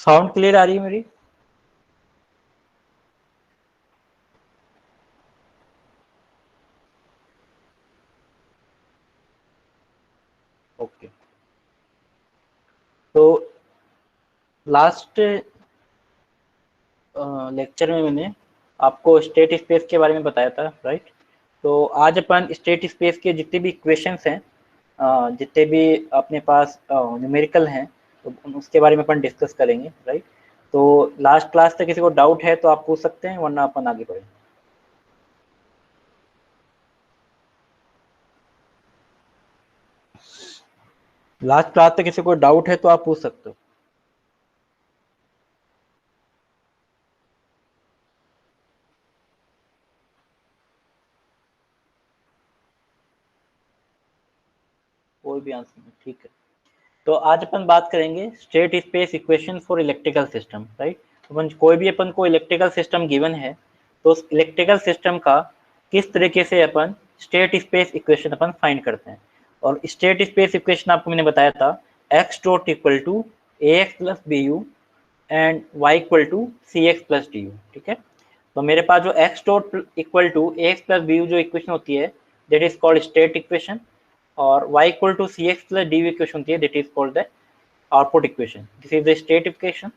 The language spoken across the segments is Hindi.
साउंड क्लियर आ रही है मेरी? ओके। तो लास्ट लेक्चर में मैंने आपको स्टेट स्पेस के बारे में बताया था, राइट? तो आज अपन स्टेट स्पेस के जितने भी इक्वेशंस हैं, जितने भी अपने पास न्यूमेरिकल हैं, तो उसके बारे में अपन डिस्कस करेंगे, राइट? तो लास्ट क्लास तक किसी को डाउट है तो आप पूछ सकते हैं, वरना अपन आगे बढ़ें। लास्ट क्लास तक किसी को डाउट है तो आप पूछ सकते हो। कोई भी आंसर नहीं, ठीक है। तो आज अपन बात करेंगे state space equation for electrical system, right? अपन कोई भी अपन को इलेक्ट्रिकल सिस्टम गिवन है तो उस इलेक्ट्रिकल सिस्टम का किस तरीके से अपन स्टेट स्पेस इक्वेशन अपन फाइंड करते हैं। और स्टेट स्पेस इक्वेशन आपको मैंने बताया था X dot equal to A X plus B U and Y equal to C X plus D U, ठीक है? तो मेरे पास जो X dot equal to A X plus B U जो इक्वेशन होती है that is called state equation, और y equal to cx plus dv equation होती है that is called the output equation. This is the state equation,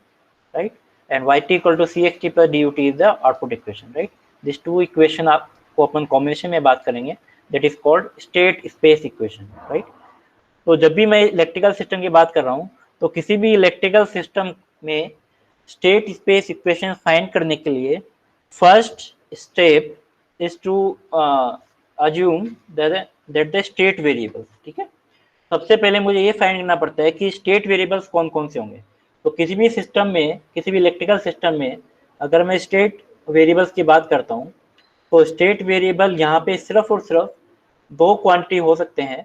right? And yt equal to cxt plus dut is the output equation, right? These two equation आपको अपन कॉम्बिनेशन में बात करेंगे that is called state space equation, right? तो जब भी मैं इलेक्ट्रिकल सिस्टम की बात कर रहा हूँ तो किसी भी इलेक्ट्रिकल सिस्टम में स्टेट स्पेस इक्वेशन फाइंड करने के लिए first step is to assume that the state variables, ठीक है? सबसे पहले मुझे ये फाइंड करना पड़ता है कि स्टेट वेरिएबल्स कौन कौन से होंगे। तो किसी भी सिस्टम में, किसी भी इलेक्ट्रिकल सिस्टम में अगर मैं स्टेट वेरिएबल्स की बात करता हूँ तो स्टेट वेरिएबल यहाँ पे सिर्फ और सिर्फ दो क्वांटिटी हो सकते हैं।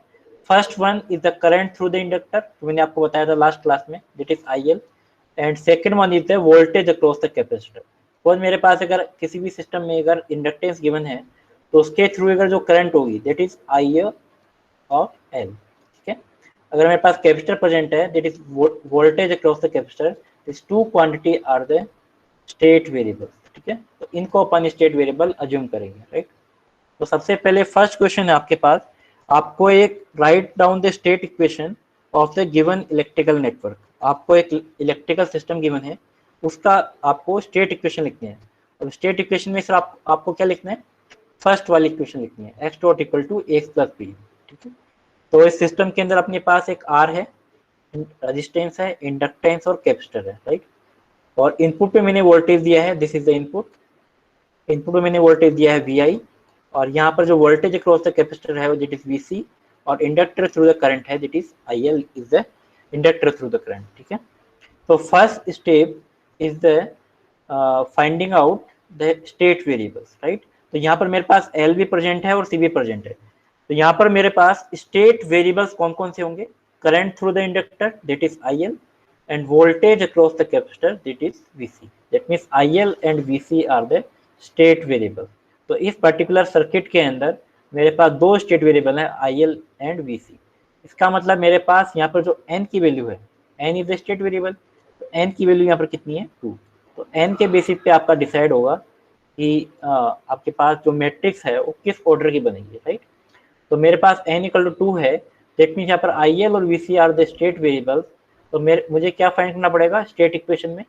First one is the current through the inductor, मैंने आपको बताया था लास्ट क्लास में, that is IL, and second one is the voltage across the capacitor. और मेरे पास अगर किसी भी सिस्टम में अगर इंडक्टेंस गिवन है तो उसके थ्रू अगर जो करंट होगी that is IA of L, ठीक है? अगर मेरे पास कैपेसिटर प्रेजेंट है that is voltage across the capacitor, this two quantity are the state variables, ठीक है? तो इनको अपन स्टेट वेरिएबल अज्यूम करेंगे, राइट? तो सबसे पहले फर्स्ट क्वेश्चन है आपके पास, आपको एक write down the state equation of the given electrical network. आपको एक इलेक्ट्रिकल सिस्टम गिवन है, उसका आपको स्टेट इक्वेशन लिखनी है। और स्टेट इक्वेशन में सर आपको क्या लिखना है? फर्स्ट वाली इक्वेशन लिखनी है, X dot equal to X plus B, ठीक है? तो इस सिस्टम के अंदर अपने पास एक आर है, रेजिस्टेंस है, इंडक्टेंस और कैपेसिटर है, राइट? और इनपुट पे मैंने वोल्टेज दिया है, this is the input. Input में मैंने वोल्टेज दिया है VI, और यहाँ पर जो वोल्टेज अक्रॉस द कैपेसिटर है वो दैट इज VC, और इंडक्टर थ्रू द करंट है that is IL is the inductor through the current, ठीक है? तो first step is the finding out the state variables, right? तो यहाँ पर मेरे पास L भी प्रेजेंट है और C भी प्रेजेंट है। तो यहाँ पर मेरे पास स्टेट वेरिएबल्स कौन कौन से होंगे? Current through the inductor that is IL, and voltage across the capacitor that is VC. That means IL and VC are the state variable. तो इस पर्टिकुलर सर्किट के अंदर मेरे पास दो स्टेट वेरिएबल हैं, IL एंड VC। इसका मतलब मेरे पास यहाँ पर जो n की वैल्यू है, n is the state variable, तो n की वैल्यू यहाँ पर कितनी है? 2। तो n के बेसिस पे आपका डिसाइड होगा कि आपके पास जो मैट्रिक्स है वो किस ऑर्डर की बनेगी, राइट? तो मेरे पास n इक्वल टू 2 है, दैट मीन्स यहाँ पर IL और VC are the state variables. तो मुझे क्या फाइंड करना पड़ेगा स्टेट इक्वेशन में?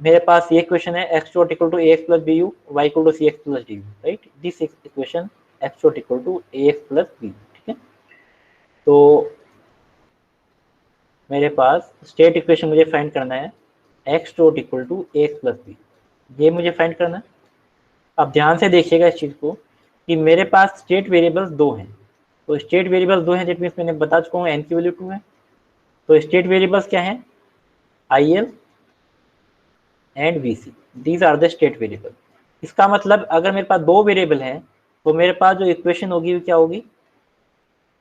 मेरे पास ये इक्वेशन है X dot equal to X plus B U Y equal to C X plus D U, right? This equation X dot equal to X plus B, ठीक है? तो मेरे पास स्टेट इक्वेशन मुझे फाइंड करना है X dot equal to X plus B, ये मुझे फाइंड करना है। अब ध्यान से देखिएगा इस चीज़ को कि मेरे पास स्टेट वेरिएबल्स दो हैं। तो स्टेट वेरिएबल्स दो हैं, दैट मीन्स मैंने बता चुका हूँ एन की वैल्यू 2 है। तो स्टेट वेरिएबल्स क्या हैं? IL and VC, these are the state variable. इसका मतलब अगर मेरे पास दो वेरिएबल हैं तो मेरे पास जो इक्वेशन होगी वो क्या होगी?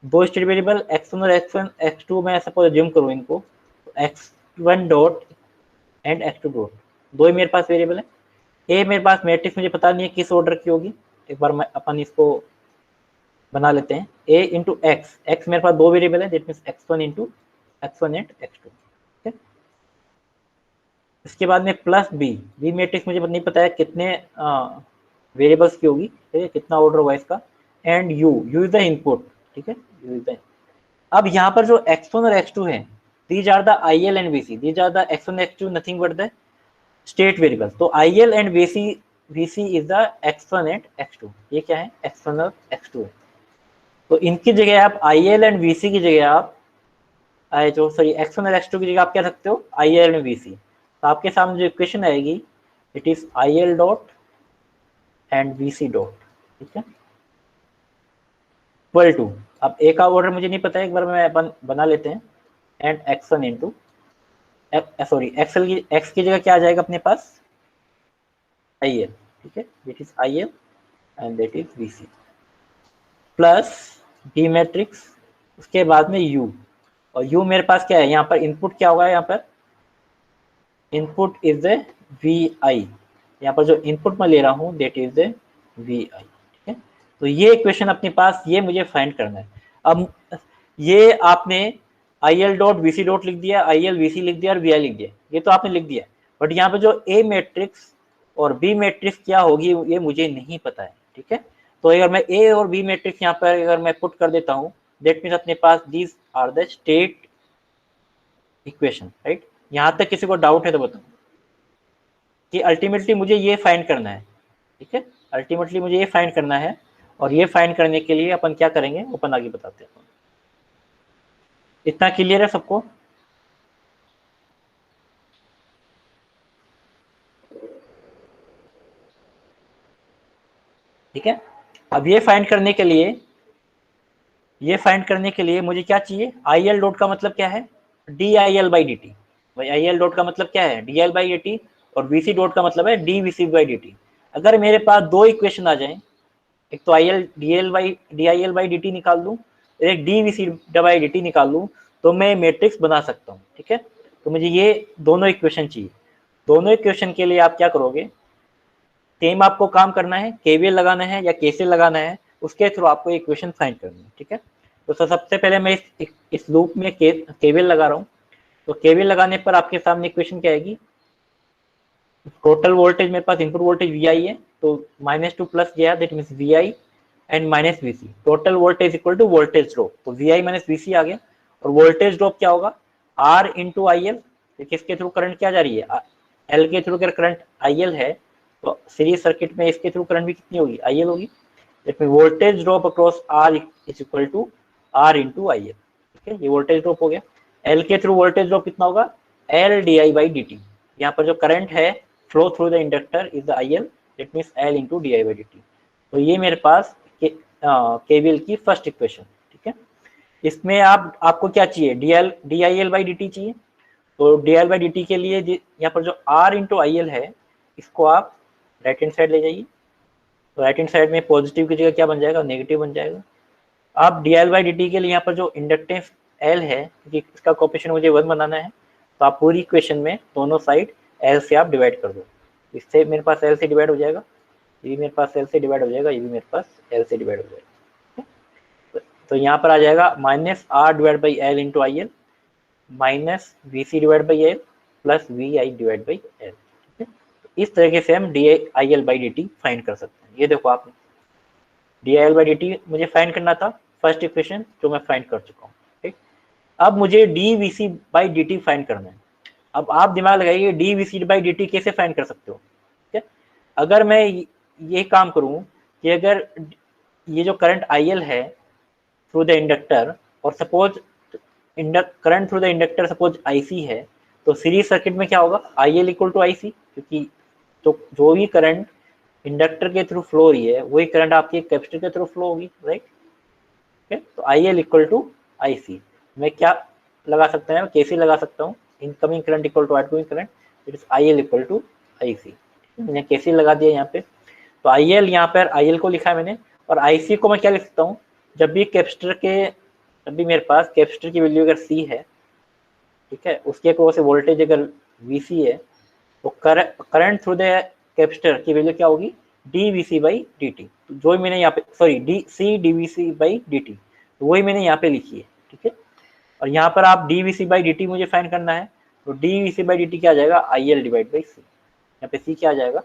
दो स्टेट वेरिएबल x1 और x1 x2 में सपोज अज्यूम करूँ इनको, तो x1 dot and x2 dot, दो ही मेरे पास वेरिएबल है। ए मेरे पास मैट्रिक्स मुझे पता नहीं है किस ऑर्डर की होगी, एक बार अपन इसको बना लेते हैं। a इंटू एक्स, एक्स मेरे पास दो वेरिएबल है, that means x1 into x1 and x2, ठीक है? इसके बाद में प्लस बी मैट्रिक्स मुझे नहीं पता है कितने वेरिएबल्स की होगी, ठीक है, कितना ऑर्डर होगा इसका, and you is the input, ठीक है, यू इज द। अब यहाँ पर जो x1 और x2 है, these are the IL and VC, these are the x1 x2 nothing but the state variable. तो IL and VC is the x1 and x2, ये क्या है, x1 और x2 है। तो इनकी जगह आप IL एंड VC की जगह आप जो सॉरी x1 और x2 की जगह आप क्या रखते हो, IL एंड VC। तो आपके सामने जो इक्वेशन आएगी, it is IL dot and VC dot, ठीक है, इक्वल टू, अब ए का ऑर्डर मुझे नहीं पता है, एक बार मैं बना लेते हैं, and x1 into sorry x की जगह क्या आ जाएगा अपने पास, IL, ठीक है, that is IL and that is VC plus B matrix, उसके बाद में U, और U मेरे पास क्या है, यहाँ पर इनपुट क्या होगा, यहाँ पर इनपुट इज द VI, यहाँ पर जो इनपुट मैं ले रहा हूँ दैट इज द VI, ठीक है। तो ये इक्वेशन अपने पास, ये मुझे फाइंड करना है। अब ये आपने IL डॉट VC डॉट लिख दिया, IL VC लिख दिया और VI लिख दिया, ये तो आपने लिख दिया, बट यहाँ पे जो A मैट्रिक्स और B मैट्रिक्स क्या होगी ये मुझे नहीं पता है, ठीक है। तो अगर मैं A और B मैट्रिक्स यहाँ पर अगर मैं पुट कर देता हूँ, दैट मीन्स अपने पास these are the state equation, right. यहाँ तक किसी को डाउट है तो बताओ कि अल्टीमेटली मुझे ये फाइंड करना है, ठीक है, अल्टीमेटली मुझे ये फाइंड करना है, और ये फाइंड करने के लिए अपन क्या करेंगे, अपन आगे बताते हैं। इतना क्लियर है सबको? ठीक है। अब ये फाइंड करने के लिए मुझे क्या चाहिए, IL डॉट का मतलब क्या है, DIL बाई डी टी। भाई IL डॉट का मतलब क्या है, DIL बाई डी टी, और VC डॉट का मतलब है DVC बाई डी टी। अगर मेरे पास दो इक्वेशन आ जाए, एक तो DIL बाई डी टी निकाल लूँ, एक DVC बाई डी टी निकाल लूँ, तो मैं मैट्रिक्स बना सकता हूँ, ठीक है। तो मुझे ये दोनों इक्वेशन चाहिए। दोनों इक्वेशन के लिए आप क्या करोगे, सेम आपको काम करना है, KVL लगाना है या KCL लगाना है, उसके थ्रू आपको इक्वेशन फाइंड करनी है, ठीक है। तो सबसे पहले मैं इस लूप में KVL लगा रहा हूँ। तो KVL लगाने पर आपके सामने इक्वेशन क्या आएगी, टोटल वोल्टेज मेरे पास इनपुट वोल्टेज VI है, तो -2 प्लस गया, that means VI and minus VC, total voltage equal to voltage drop. तो VI माइनस VC आ गया, और वोल्टेज ड्रॉप क्या होगा, R इंटू IL, किसके थ्रू करंट क्या जा रही है, L के थ्रू अगर करंट IL है, तो सीरीज सर्किट में इसके थ्रू करंट भी कितनी होगी, IL होगी। That means voltage drop across R is equal to R into IL, ठीक है, ये वोल्टेज ड्रॉप हो गया। L के थ्रू वोल्टेज ड्रॉप कितना होगा, L DI बाई dt, यहाँ पर जो करंट है flow through the inductor is the IL, that means L into DI by dt। तो ये मेरे पास KVL की फर्स्ट इक्वेशन, ठीक है। इसमें आपको क्या चाहिए, DIL बाई dt चाहिए। तो DIL बाई dt के लिए यहाँ पर जो R इंटू IL है, इसको आप राइट हैंड साइड ले जाइए। तो राइट हैंड साइड में पॉजिटिव की जगह क्या बन जाएगा, नेगेटिव बन जाएगा। आप DIL बाई dt के लिए यहाँ पर जो इंडक्टेंस L है, क्योंकि इसका कोएफिशिएंट मुझे 1 बनाना है, तो आप पूरी इक्वेशन में दोनों साइड L से आप डिवाइड कर दो। इससे मेरे पास L से डिवाइड हो जाएगा, ये भी मेरे पास L से डिवाइड हो जाएगा, ये भी मेरे पास L से डिवाइड हो जाएगा। तो यहाँ पर आ जाएगा -R divide by L into IL minus VC divide by L plus VI divide by L, ठीक है। इस तरीके से हम DIL बाई dt फाइंड कर सकते हैं। ये देखो आपने DIL बाई dt मुझे फाइंड करना था, फर्स्ट इक्वेशन जो मैं फाइंड कर चुका हूँ, ठीक। अब मुझे DVC बाई dt फाइंड करना है। अब आप दिमाग लगाइए, DVC बाई dt कैसे फाइंड कर सकते हो, ठीक है। अगर मैं ये काम करूं कि अगर ये जो करंट IL है थ्रू द इंडक्टर, और suppose current through the inductor suppose IC है, तो सीरीज सर्किट में क्या होगा, IL इक्वल टू IC, क्योंकि तो जो भी करंट इंडक्टर के थ्रू फ्लो हो रही है वही करंट आपके कैपेसिटर के थ्रू फ्लो होगी, राइट। तो IL इक्वल टू IC, मैं क्या लगा सकता है, कैसे लगा सकता हूँ, incoming current equal to outgoing current, it is IL equal to IC। मैंने कैसे लगा दिया यहाँ पे, तो IL यहाँ पर IL को लिखा है मैंने, और IC को मैं क्या लिख सकता हूँ, जब भी मेरे पास कैपेसिटर की वैल्यू अगर C है, ठीक है, उसके अक्रॉस से वोल्टेज अगर VC है, तो करंट थ्रू द कैपेसिटर की वैल्यू क्या होगी, DVC बाई dt। तो जो मैंने यहाँ पे sorry DC DVC by dt, तो वही मैंने यहाँ पे लिखी है, ठीक है। और यहाँ पर आप DVC बाई dt मुझे फाइंड करना है, तो D V C by D T क्या आ जाएगा, I L divide by C, यहाँ पे सी क्या आ जाएगा,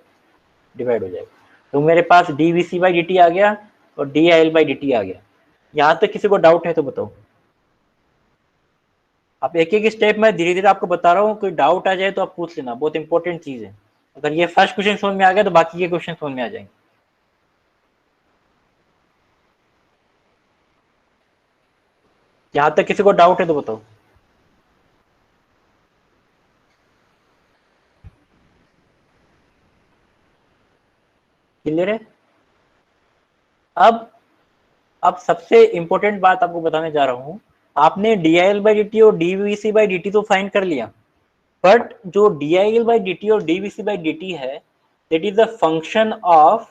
डिवाइड हो जाएगा। तो मेरे पास D V C by D T आ गया और D I L by D T आ गया। यहाँ तक किसी को डाउट है तो बताओ। आप एक एक स्टेप में धीरे धीरे आपको बता रहा हूँ, कोई डाउट आ जाए तो आप पूछ लेना, बहुत इंपॉर्टेंट चीज है। अगर ये फर्स्ट क्वेश्चन समझ में आ गया तो बाकी के क्वेश्चन समझ में आ जाएंगे। यहाँ तक किसी को डाउट है तो बताओ। क्लियर है। अब सबसे इंपॉर्टेंट बात आपको बताने जा रहा हूं। आपने D I L by D T और D V C by D T तो फाइंड कर लिया, बट जो D I L by D T और D V C by D T है, that is the function of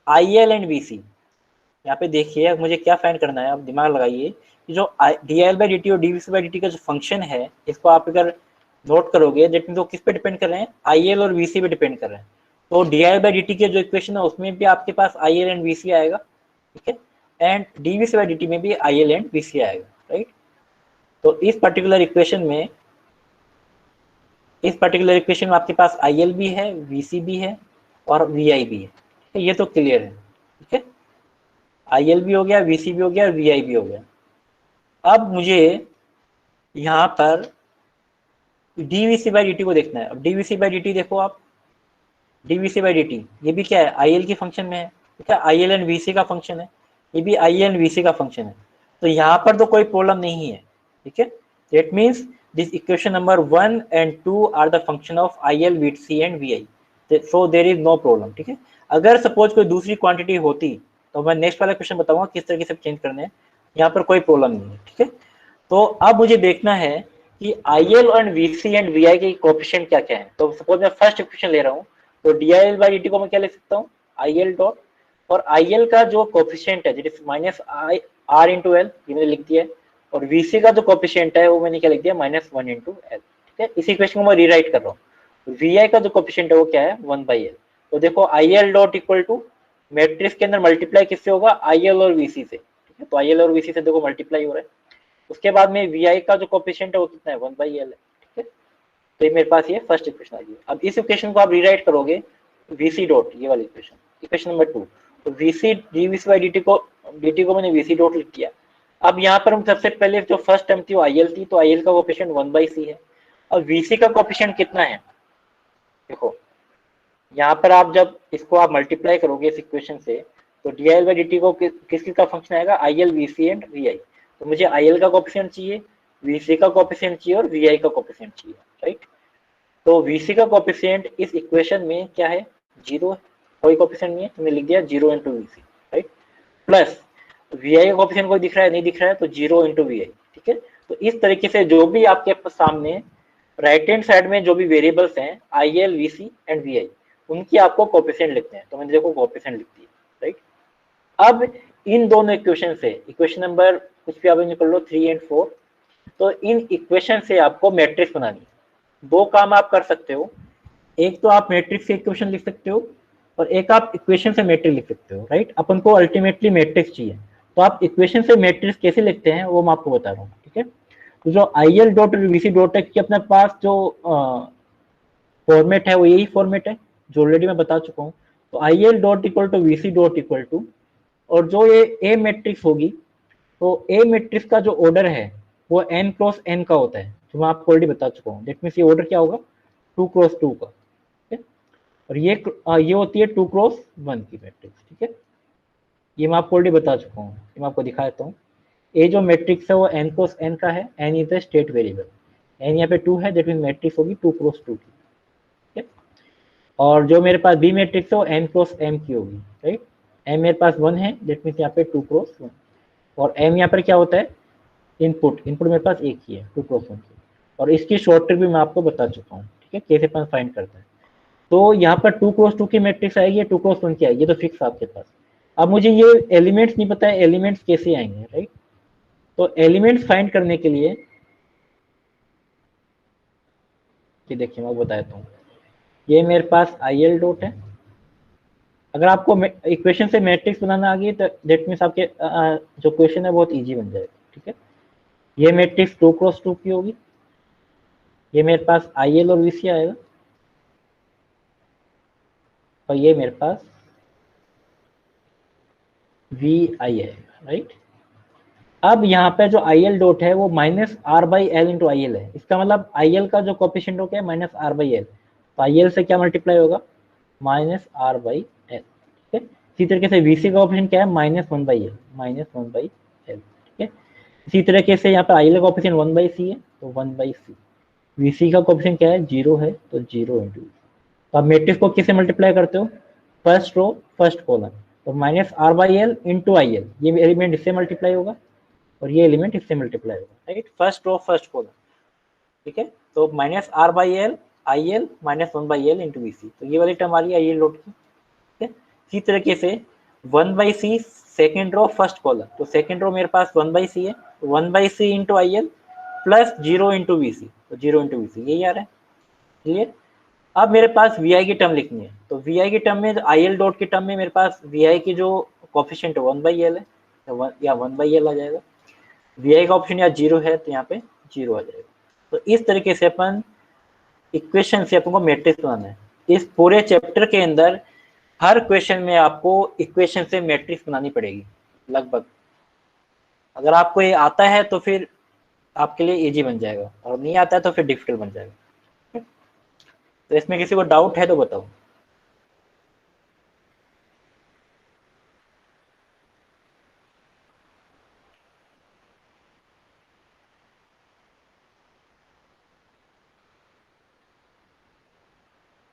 I L and V C. यहाँ पे देखिए मुझे क्या फाइंड करना है, आप दिमाग लगाइए कि जो D I L by D T और D V C by D T का जो फंक्शन है, इसको आप अगर नोट करोगे, दैट मीन वो किस पे डिपेंड कर रहे हैं, आई एल और वी सी पे डिपेंड कर रहे हैं। तो D I L by D T के जो इक्वेशन है उसमें भी आपके पास I L and V C आएगा, ठीक है, and D V C by D T में भी I L and V C आएगा, राइट। तो इस पर्टिकुलर इक्वेशन में आपके पास आई एल भी है, वी सी भी है और वी आई भी है, ये तो क्लियर है, ठीक है। आई एल भी हो गया, वी सी भी हो गया और वी आई भी हो गया। अब मुझे यहाँ पर D V C by D T को देखना है। अब D V C by D T देखो आप, D V C by D T ये भी क्या है, आई एल की फंक्शन में है, ठीक है, आई एल एंड वी सी का फंक्शन है, ये भी आई एल वी सी का फंक्शन है। तो यहाँ पर तो कोई प्रॉब्लम नहीं है, ठीक है। That means this equation number 1 and 2 are the function of I L, V C and V I, so there is no problem, ठीक है। अगर सपोज कोई दूसरी क्वांटिटी होती तो मैं नेक्स्ट वाला क्वेश्चन बताऊंगा किस तरीके से चेंज करने हैं, यहाँ पर कोई प्रॉब्लम नहीं है, ठीक है। तो अब मुझे देखना है कि I L and V C and V I के कोएफिशिएंट क्या क्या है। तो सपोज मैं फर्स्ट इक्वेशन ले रहा हूँ, तो D I L by D T को मैं क्या लिख सकता हूँ, आई एल डॉट, और आई एल का जो कोएफिशिएंट है, जिट minus I R into L, ये मैंने लिख दिया है, और वी सी का जो कोएफिशिएंट है वो मैंने क्या लिख दिया, -1 इंटू एल, ठीक है। इसी इक्वेशन को मैं रीराइट कर रहा हूँ। वी आई का जो कोएफिशिएंट है वो क्या है, 1 बाई एल। तो देखो I L dot equal to matrix के अंदर मल्टीप्लाई किससे होगा, आई एल और वी सी से, ठीक है। तो आई एल और वी सी से देखो मल्टीप्लाई हो रहा है। उसके बाद में वी आई का जो कोएफिशिएंट है वो कितना है, 1 बाई एल है, ठीक है। तो ये मेरे पास ये फर्स्ट इक्वेशन आ गई। अब इस इक्वेशन को आप रीराइट करोगे, वी सी डॉट, ये वाली इक्वेशन, इक्वेशन नंबर 2, तो V C D V C by D T को मैंने वी सी डॉट लिख दिया। अब यहाँ पर हम सबसे पहले जो फर्स्ट टर्म थी वो आई एल थी, तो आई एल का कोएफिशिएंट 1 बाई सी है। अब वी सी का कोएफिशिएंट कितना है, देखो यहाँ पर आप जब इसको आप मल्टीप्लाई करोगे इस इक्वेशन से, तो D I L by D T को किस का फंक्शन आएगा, I L, V C and V I. तो मुझे आई एल का कोएफिशिएंट चाहिए, वी सी का कोएफिशिएंट चाहिए और वी आई का कोएफिशिएंट चाहिए, राइट। तो वी सी का कोएफिशिएंट इस इक्वेशन में क्या है, 0 है, कोई कोएफिशिएंट नहीं है, तुमने लिख दिया 0 into V C, right. Plus V I का कोएफिशिएंट कोई दिख रहा है, नहीं दिख रहा है, तो 0 इंटू वी आई, ठीक है। तो इस तरीके से जो भी आपके सामने राइट हैंड साइड में जो भी वेरिएबल्स हैं, I L, V C and V I, उनकी आपको कोएफिशिएंट लिखते हैं। तो मैंने देखो कोएफिशिएंट लिख दिया, राइट। अब इन दोनों इक्वेशन से, इक्वेशन नंबर कुछ भी आप निकल लो 3 और 4, तो इन इक्वेशन से आपको मैट्रिक्स बनानी है। दो काम आप कर सकते हो, एक तो आप मैट्रिक्स से इक्वेशन लिख सकते हो और एक आप इक्वेशन से मैट्रिक्स लिख सकते हो, राइट। अपन को अल्टीमेटली मैट्रिक्स चाहिए, तो आप इक्वेशन से मैट्रिक्स कैसे लिखते हैं वो मैं आपको बता रहा हूँ, ठीक है। तो जो I L dot V C dot है कि अपने पास जो फॉर्मेट है वो यही फॉर्मेट है जो ऑलरेडी मैं बता चुका हूँ। तो I L dot equal to V C dot equal to, और जो ये ए मैट्रिक्स होगी, तो ए मैट्रिक्स का जो ऑर्डर है वो n क्रॉस n का होता है, जो मैं आपको ऑलरेडी बता चुका हूँ। दैट मीन्स ये ऑर्डर क्या होगा, 2 क्रॉस 2 का, ठीक है। और ये होती है 2 क्रॉस 1 की मैट्रिक्स, ठीक है। ये मैं आपको ऑलरेडी बता चुका हूँ, ये मैं आपको दिखा देता हूँ। ए जो मैट्रिक्स है वो n क्रॉस n का है, n is the state variable, n यहाँ पे 2 है, दैट मीन्स मैट्रिक्स होगी 2 क्रॉस 2 की, ठीक है। और जो मेरे पास बी मैट्रिक्स है वो n क्रॉस m की होगी, राइट। m मेरे पास 1 है, दैट मीन्स यहाँ पे 2 क्रॉस 1, और m यहाँ पर क्या होता है, इनपुट मेरे पास एक ही है, 2 क्रॉस 1 की, और इसकी शॉर्ट ट्रिक भी मैं आपको बता चुका हूँ, ठीक है, कैसे अपन फाइंड करते हैं। तो यहाँ पर 2 क्रॉस 2 की मैट्रिक्स आएगी, 2 क्रॉस 1 की आएगी, ये तो फिक्स आपके पास। अब मुझे ये एलिमेंट्स नहीं पता है, एलिमेंट्स कैसे आएंगे, राइट। तो एलिमेंट्स फाइंड करने के लिए ये देखिए मैं बता देता हूँ, ये मेरे पास आई एल डॉट है। अगर आपको इक्वेशन से मैट्रिक्स बनाना आ गई तो दैट मीन्स आपके जो क्वेश्चन है बहुत इजी बन जाएगा, ठीक है। ये मैट्रिक्स 2 क्रॉस 2 की होगी, ये मेरे पास IL और VC आएगा, और ये मेरे पास VI आएगा, राइट। अब यहाँ पे जो IL डॉट है वो -R/L इंटू IL है। इसका मतलब IL का जो कोफिशिएंट हो गया -R/L, तो IL से क्या मल्टीप्लाई होगा, -R/L, ठीक है। इसी तरीके से VC का कोफिशिएंट क्या है, -1/L, -1/L, ठीक है। इसी तरीके से यहाँ पे IL का कोफिशिएंट 1/C है, तो 1/C। VC का कोफिशिएंट क्या है, 0 है, तो 0 इंटू। तो आप मैट्रिक्स को किससे मल्टीप्लाई करते हो, फर्स्ट रो फर्स्ट कॉलम, तो -R/L इंटू IL, ये एलिमेंट इससे मल्टीप्लाई होगा और ये एलिमेंट इससे मल्टीप्लाई होगा, right. First row first column, ठीक है। तो -R/L IL -1/L into VC, तो ये वाली टर्म आ रही है IL डॉट की, ठीक है। इसी तरीके से 1/C second row first column, तो सेकेंड रो मेरे पास 1/C है, 1/C into IL plus 0 into VC, तो 0 इंटू VC, यही आ रहा है, क्लियर। अब मेरे पास VI की टर्म लिखनी है, तो VI की टर्म में IL डॉट की टर्म में मेरे पास VI की जो कोफिशिएंट है 1/L है, या 1/L आ जाएगा। VI का ऑप्शन या 0 है, तो यहाँ पे 0 आ जाएगा। तो इस तरीके से अपन इक्वेशन से अपन को मैट्रिक्स बनाना है। इस पूरे चैप्टर के अंदर हर क्वेश्चन में आपको इक्वेशन से मैट्रिक्स बनानी पड़ेगी लगभग। अगर आपको ये आता है तो फिर आपके लिए इजी बन जाएगा, और नहीं आता है तो फिर डिफिकल्ट बन जाएगा। तो इसमें किसी को डाउट है तो बताओ।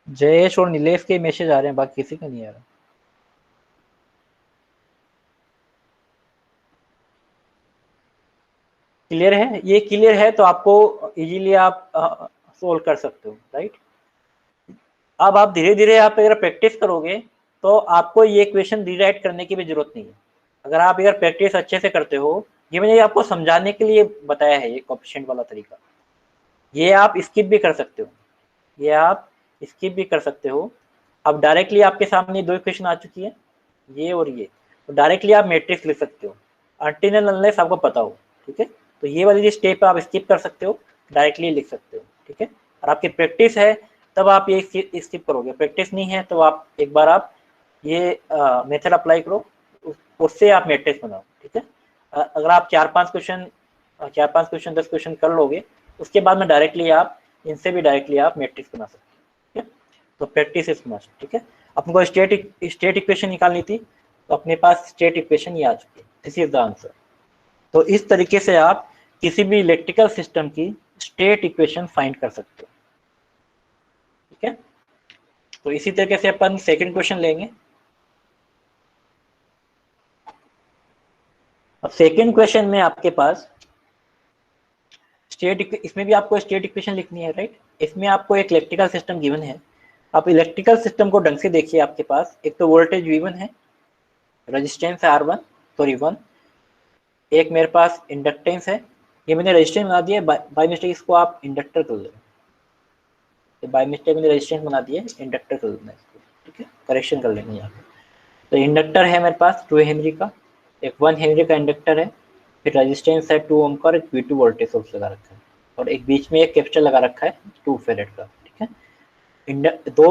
जयेश और नीलेश के मैसेज आ रहे हैं, बाकी किसी का नहीं आ रहा। क्लियर है, ये क्लियर है तो आपको इजीली आप सोल्व कर सकते हो, राइट। अब आप धीरे धीरे आप अगर प्रैक्टिस करोगे तो आपको ये क्वेश्चन रीराइट करने की भी जरूरत नहीं है। अगर आप अगर प्रैक्टिस अच्छे से करते हो, ये मैंने आपको समझाने के लिए बताया है ये कोएफिशिएंट वाला तरीका, ये आप स्किप भी कर सकते हो, ये आप स्किप भी कर सकते हो। अब डायरेक्टली आपके सामने दो इक्वेशन आ चुकी है, ये और ये, तो डायरेक्टली आप मैट्रिक्स लिख सकते हो अनटिल अनलेस आपको पता हो, ठीक है। तो ये वाली जो स्टेप आप स्किप कर सकते हो, डायरेक्टली लिख सकते हो, ठीक है। और आपकी प्रैक्टिस है तब आप ये स्किप करोगे, प्रैक्टिस नहीं है तो आप एक बार आप ये मेथड अप्लाई करो, उससे आप मैट्रिक्स बनाओ, ठीक है। अगर आप 4-5 क्वेश्चन 10 क्वेश्चन कर लोगे, उसके बाद में डायरेक्टली आप इनसे भी डायरेक्टली आप मैट्रिक्स बना सकते हो, ठीक है। तो प्रैक्टिस इज मस्ट, ठीक है। अपन को स्टेट इक्वेशन निकालनी थी, तो अपने पास स्टेट इक्वेशन ये आ चुकी है, दिस इज द आंसर। तो इस तरीके से आप किसी भी इलेक्ट्रिकल सिस्टम की स्टेट इक्वेशन फाइंड कर सकते हो, ठीक है। तो इसी तरीके से अपन सेकंड क्वेश्चन लेंगे। अब सेकंड क्वेश्चन में आपके पास इसमें भी आपको स्टेट इक्वेशन लिखनी है, राइट। इसमें आपको एक इलेक्ट्रिकल सिस्टम गिवन है। आप इलेक्ट्रिकल सिस्टम को ढंग से देखिए, आपके पास एक तो वोल्टेज V1 है, रेजिस्टेंस है R1, सॉरी 1, एक मेरे पास इंडक्टेंस है, ये मैंने रेजिस्टेंस बना दिया, बाय मिस्टेक इसको आप इंडक्टर कर लेना, बाय मिस्टेक मैंने रेजिस्टेंस बना दिया, इंडक्टर कर लेना इसको, ठीक है, करेक्शन कर लेंगे यहाँ पे। तो इंडक्टर है मेरे पास 2 हेनरी का, एक 1 हेनरी का इंडक्टर है, फिर रेजिस्टेंस है 2 ओम का, एक V2 वोल्टेज सोर्स लगा रखा है, और एक बीच में एक कैपेसिटर लगा रखा है 2 फेरेड का, ठीक है। दो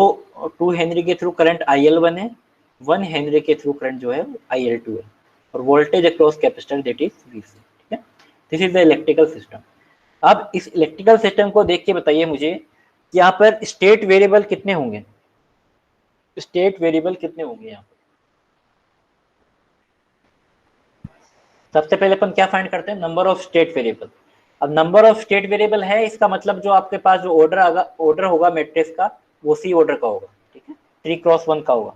2 हेनरी के थ्रू करंट IL1 है, 1 हेनरी के थ्रू करंट जो है IL2 है, और voltage across capacitor that is VC, ठीक है। This is the electrical system. अब इस इलेक्ट्रिकल सिस्टम को देख के बताइए मुझे कि यहाँ पर स्टेट वेरिएबल कितने होंगे, स्टेट वेरिएबल कितने होंगे यहाँ पर। सबसे पहले अपन क्या फाइंड करते हैं, नंबर ऑफ स्टेट वेरिएबल। अब नंबर ऑफ स्टेट वेरिएबल है, इसका मतलब जो आपके पास जो ऑर्डर होगा मैट्रिक्स का, वो C ऑर्डर का होगा, ठीक है, 3x1 का होगा,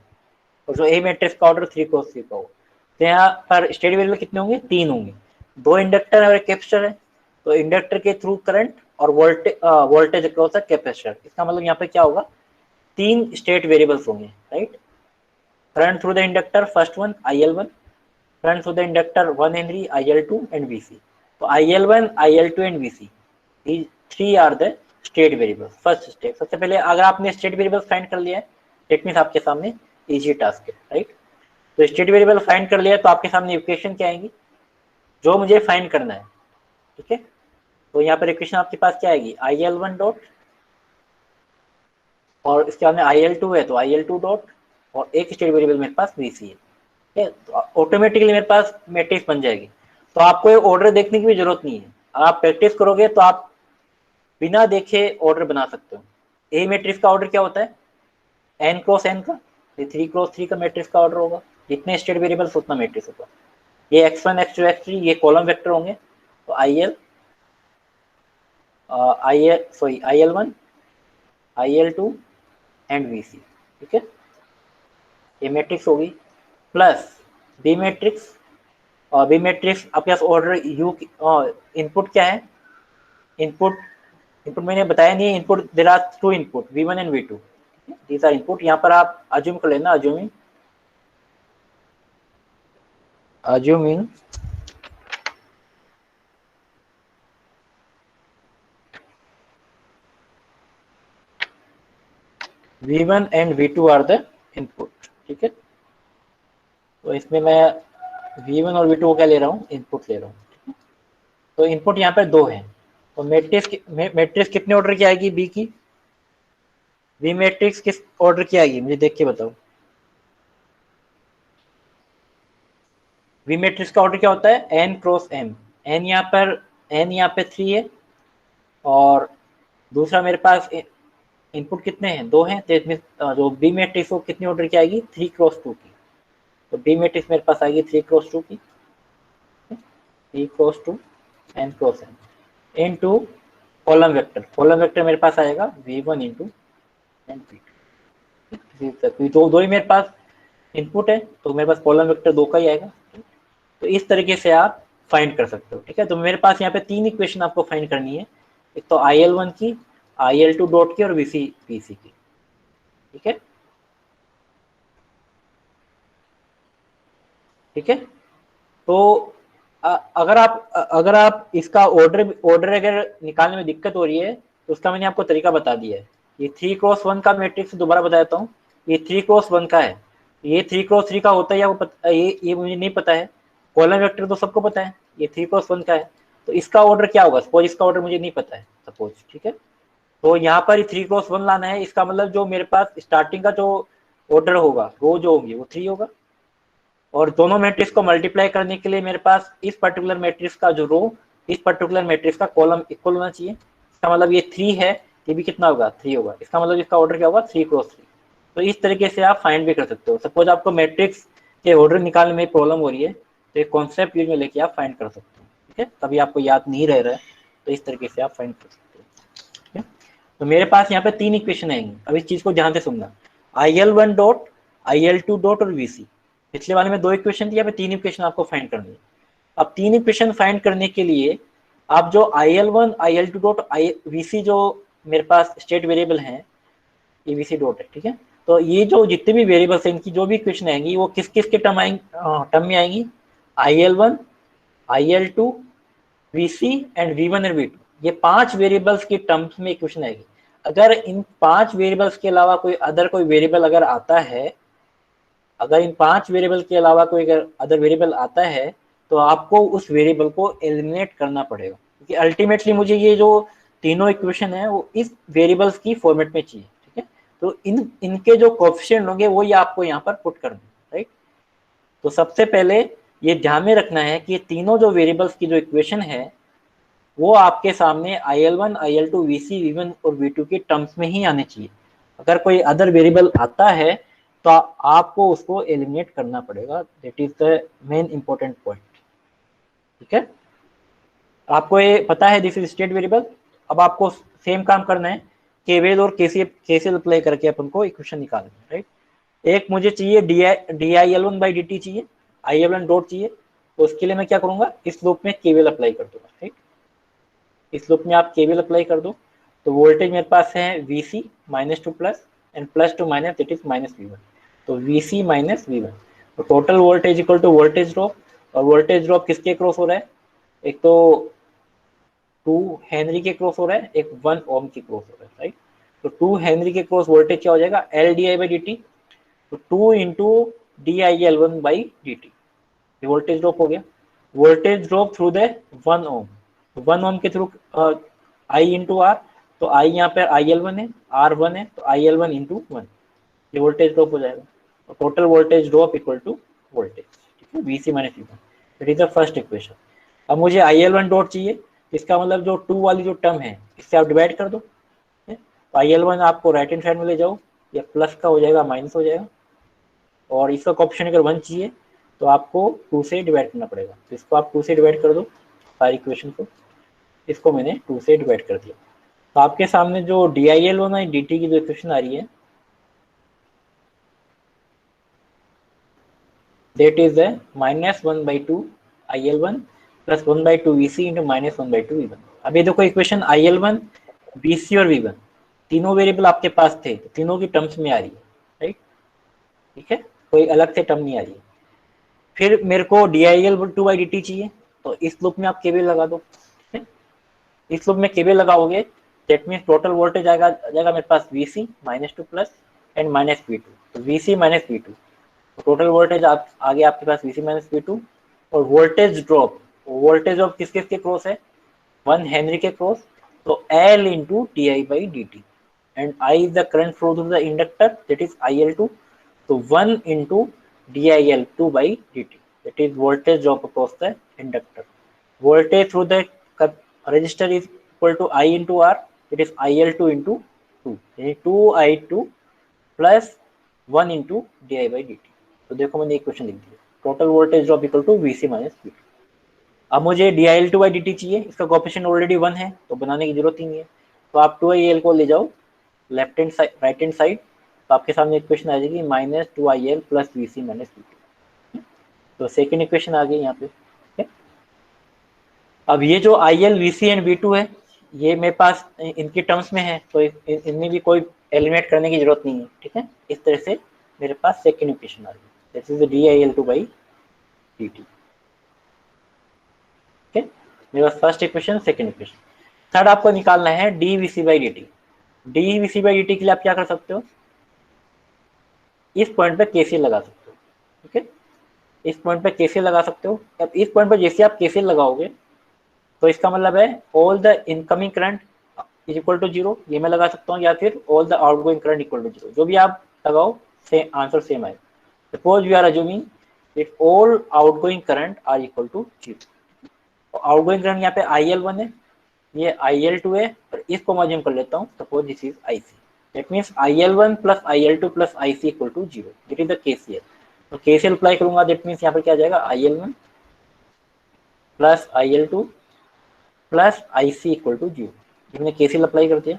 और जो A मैट्रिक्स का ऑर्डर 3x3 का होगा। तो यहाँ पर स्टेट वेरिएबल कितने होंगे, 3 होंगे, 2 इंडक्टर और एक कैपेसिटर है, तो इंडक्टर के थ्रू करंट और वोल्टेज अक्रॉस कैपेसिटर, इसका मतलब यहाँ पे क्या होगा, 3 स्टेट वेरिएबल्स होंगे, right. Current through the inductor first one IL1, current through the inductor 1 Henry, IL2 and VC. So IL1, IL2 and VC, these three are the state variables. First step, सबसे पहले अगर आपने state variables फाइंड कर लिया है, that means आपके सामने easy task है, राइट। तो state variable फाइंड कर लिया तो आपके सामने इक्वेशन क्या आएंगी, जो मुझे फाइंड करना है, ठीक है। तो यहाँ पर इक्वेशन आपके पास क्या आएगी, IL1 डॉट, और इसके बाद में IL2 है तो IL2 डॉट, और एक स्टेट वेरिएबल मेरे पास VC है, ठीक है। तो ऑटोमेटिकली मेरे पास मैट्रिक्स बन जाएगी। तो आपको ये ऑर्डर देखने की भी जरूरत नहीं है, आप प्रैक्टिस करोगे तो आप बिना देखे ऑर्डर बना सकते हो। ए मैट्रिक्स का ऑर्डर क्या होता है, n क्रॉस n का, 3 क्रॉस 3 का मैट्रिक्स का ऑर्डर होगा, जितने स्टेट वेरिएबल्स उतना मैट्रिक्स होगा। ये x1 x2 x3 ये कॉलम वेक्टर होंगे, तो IL1 IL2 एंड VC, ठीक है, ये मैट्रिक्स होगी। प्लस बी मैट्रिक्स, और बी मैट्रिक्स आपके पास ऑर्डर यू, इनपुट क्या है, इनपुट इनपुट मैंने बताया नहीं है, input there are 2 input V1 and V2, these are input. यहाँ पर आप अज्यूम कर लेना, assuming V1 and V2 are the input, ठीक है। तो इसमें मैं V1 और V2 को क्या ले रहा हूँ, इनपुट ले रहा हूँ। तो इनपुट यहाँ पर 2 है, तो मैट्रिक्स कितने ऑर्डर की आएगी, बी की, बी मैट्रिक्स किस ऑर्डर की आएगी, मुझे देख के बताओ। वी मैट्रिक्स का ऑर्डर क्या होता है, n क्रॉस m, n यहाँ पे 3 है, और दूसरा मेरे पास इनपुट कितने हैं, 2 हैं, तो इसमें जो बी मैट्रिक्स वो कितनी ऑर्डर की आएगी, 3 क्रॉस 2 की। तो बी मैट्रिक्स मेरे पास आएगी 3 क्रॉस 2 की, 3 cross 2 n cross n into column vector मेरे पास आएगा V1 इंटू एंड V2, दो ही मेरे पास इनपुट है, तो मेरे पास कॉलम वेक्टर 2 का ही आएगा। तो इस तरीके से आप फाइंड कर सकते हो, ठीक है। तो मेरे पास यहाँ पे 3 इक्वेशन आपको फाइंड करनी है, एक तो IL1 की, IL2 डॉट की, और VC की, ठीक है, ठीक है। तो अगर आप इसका ऑर्डर अगर निकालने में दिक्कत हो रही है, तो उसका मैंने आपको तरीका बता दिया है। ये 3 क्रॉस 1 का मैट्रिक्स दोबारा बता देता हूँ, ये 3 क्रॉस 1 का है, ये 3 क्रॉस 3 का होता है या ये मुझे नहीं पता है। कॉलम वेक्टर तो सबको पता है, ये 3 क्रॉस 1 का है, तो इसका ऑर्डर क्या होगा, सपोज इसका ऑर्डर मुझे नहीं पता है, सपोज, ठीक है। तो यहाँ पर 3 क्रॉस 1 लाना है, इसका मतलब जो मेरे पास स्टार्टिंग का जो ऑर्डर होगा, रो जो होगी वो 3 होगा, और दोनों मैट्रिक्स को मल्टीप्लाई करने के लिए मेरे पास इस पर्टिकुलर मैट्रिक्स का जो रो, इस पर्टिकुलर मैट्रिक्स का कॉलम इक्वल होना चाहिए। इसका मतलब ये 3 है, ये भी कितना होगा, 3 होगा, इसका मतलब इसका ऑर्डर क्या होगा, 3 क्रॉस 3। तो इस तरीके से आप फाइंड भी कर सकते हो। सपोज आपको मैट्रिक्स के ऑर्डर निकालने में प्रॉब्लम हो रही है, तो एक कॉन्सेप्ट यूज में लेके आप फाइंड कर सकते हो, ठीक है। कभी आपको याद नहीं रह रहा है तो इस तरीके से आप फाइंड कर सकते हो, ठीक है। तो मेरे पास यहाँ पे 3 इक्वेशन आएंगी, अब इस चीज को ध्यान से सुनना, IL1 डॉट, IL2 डॉट और VC। पिछले वाले में 2 इक्वेशन थी, यहाँ पे 3 इक्वेशन आपको फाइंड करनी है। अब 3 इक्वेशन फाइंड करने के लिए आप जो IL1 IL2 डॉट VC जो मेरे पास स्टेट वेरिएबल हैं, ये VC डॉट है, ठीक है। तो ये जो जितने भी वेरिएबल्स हैं, इनकी जो भी इक्वेशन आएंगी वो किस किस के टर्म में आएंगी, IL1 IL2 VC and V1 and V2, ये 5 वेरिएबल्स की टर्म्स में इक्वेशन आएगी। अगर इन 5 वेरिएबल्स के अलावा कोई वेरिएबल अगर आता है, अगर इन 5 वेरिएबल के अलावा कोई अगर अदर वेरिएबल आता है, तो आपको उस वेरिएबल को एलिमिनेट करना पड़ेगा, क्योंकि अल्टीमेटली मुझे ये जो तीनों इक्वेशन है वो इस वेरिएबल्स की फॉर्मेट में चाहिए, ठीक है। तो इनके जो कोएफिशिएंट होंगे वो ये आपको यहाँ पर पुट करना है, राइट। तो सबसे पहले ये ध्यान में रखना है कि ये तीनों जो वेरिएबल्स की जो इक्वेशन है वो आपके सामने IL1 IL2 VC V1 और V2 की टर्म्स में ही आने चाहिए। अगर कोई अदर वेरिएबल आता है तो आपको उसको एलिमिनेट करना पड़ेगा, that is the main important point, ठीक है। आपको ये पता है दिस इज स्टेट वेरिएबल। अब आपको सेम काम करना है, केवीएल और केसीएल अप्लाई करके अपन को इक्वेशन निकालना है, राइट। एक मुझे चाहिए DIL1 बाई dt चाहिए, IL1 डॉट चाहिए, तो उसके लिए मैं क्या करूंगा, इस लूप में केवीएल अप्लाई कर दूंगा, ठीक। इस लूप में आप केवीएल अप्लाई कर दो, तो वोल्टेज मेरे पास है VC -2 plus and +2 minus, that is -V1, तो VC माइनस V1, तो total voltage equal to voltage drop, और वोल्टेज ड्रॉप किसके क्रॉस हो रहा है, एक तो 2 हेनरी के क्रॉस हो रहा है, एक 1 ओम के क्रॉस हो रहा है, राइट। तो 2 हेनरी के क्रॉस वोल्टेज क्या हो जाएगा, LdI/dt, तो 2 इंटू DIL1/dt, वोल्टेज ड्रॉप हो गया। वोल्टेज ड्रॉप थ्रू द 1 ओम, 1 ओम के थ्रू आई इंटू आर, तो आई यहाँ पे IL1 है, R1 है, तो IL1 इंटू 1, ये वोल्टेज ड्रॉप हो जाएगा। Total voltage drop equal to voltage, ठीक है, VC minus V1। It is the first equation. अब मुझे IL1 डॉट चाहिए, इसका मतलब जो 2 वाली जो टर्म है इससे आप डिवाइड कर दो। तो IL1 आपको राइट हैंड साइड में ले जाओ, या प्लस का हो जाएगा माइनस हो जाएगा, और इसका कोएफिशिएंट अगर 1 चाहिए तो आपको 2 से डिवाइड करना पड़ेगा। तो इसको आप 2 से डिवाइड कर दो सारी इक्वेशन को, इसको मैंने 2 से डिवाइड कर दिया। तो आपके सामने जो DIL1 और DT की जो इक्वेशन आ रही है, that is the -1/2 IL1 plus 1/2 VC into -1/2 V1। अब ये देखो इक्वेशन IL1, VC और V1 तीनों वेरिएबल आपके पास थे, तीनों की टर्म्स में आ रही है, राइट, ठीक है, कोई अलग से टर्म नहीं आ रही है। फिर मेरे को DIL2/dt चाहिए, तो इस लूप में आप केवीएल लगा दो, ठीक है? इस लूप में केवीएल लगाओगे, दैट मीन्स टोटल वोल्टेज जाएगा मेरे पास VC -2 प्लस एंड -V2, तो VC -V2, टोटल वोल्टेज आप आगे आपके पास VC -V2, और वोल्टेज ड्रॉप किस किस के क्रॉस है, 1 हेनरी के क्रॉस, तो L into DI/dt, and I is the current flow through the inductor, that is IL2, तो 1 into DIL2/dt, that is voltage drop across the inductor. Voltage through the resistor is equal to I into R, it is IL2 into 2, यानी 2I2 प्लस 1 इंटू DI/dt। तो देखो मैंने एक क्वेश्चन लिख दिया, total voltage drop equal to VC minus V2। अब मुझे DIL2/dt चाहिए, इसका कोएफिशिएंट ऑलरेडी 1 है तो बनाने की जरूरत ही नहीं है। तो आप 2IL को ले जाओ left hand side, right hand side, तो आपके सामने इक्वेशन आ जाएगी -2IL plus VC minus V2। तो सेकेंड इक्वेशन आ गई यहाँ पे, ठीक है। अब ये जो IL, VC एंड V2 है, ये मेरे पास इनकी टर्म्स में है, तो इनमें भी कोई एलिमिनेट करने की जरूरत नहीं है, ठीक है। इस तरह से मेरे पास सेकेंड इक्वेशन आ गई, दिस इज DIL2/dt, ठीक है। मेरे पास first equation, second equation. Third आपको निकालना है dVC/dt। dVC/dt के लिए आप क्या कर सकते हो, इस पॉइंट पे KCL लगा सकते हो, ठीक है, इस पॉइंट पे KCL लगा सकते हो। अब इस पॉइंट पे जैसे आप KCL लगाओगे तो इसका मतलब है all the incoming current is equal to 0, ये मैं लगा सकता हूँ, या फिर all the outgoing current equal to 0, जो भी आप लगाओ सेम आंसर सेम आए। Suppose we are assuming that all outgoing current are equal to 0। Outgoing current यहाँ पे IL1 है, ये IL2 है, और इसको मैं अज्यूम कर लेता हूँ, suppose this is IC, that means IL1 plus IL2 plus IC equal to 0, that is the KCL। तो KCL अप्लाई करूंगा, दैट मीन्स यहाँ पर क्या आ जाएगा, IL1 plus IL2 plus IC equal to 0, हमने KCL अप्लाई कर दिया,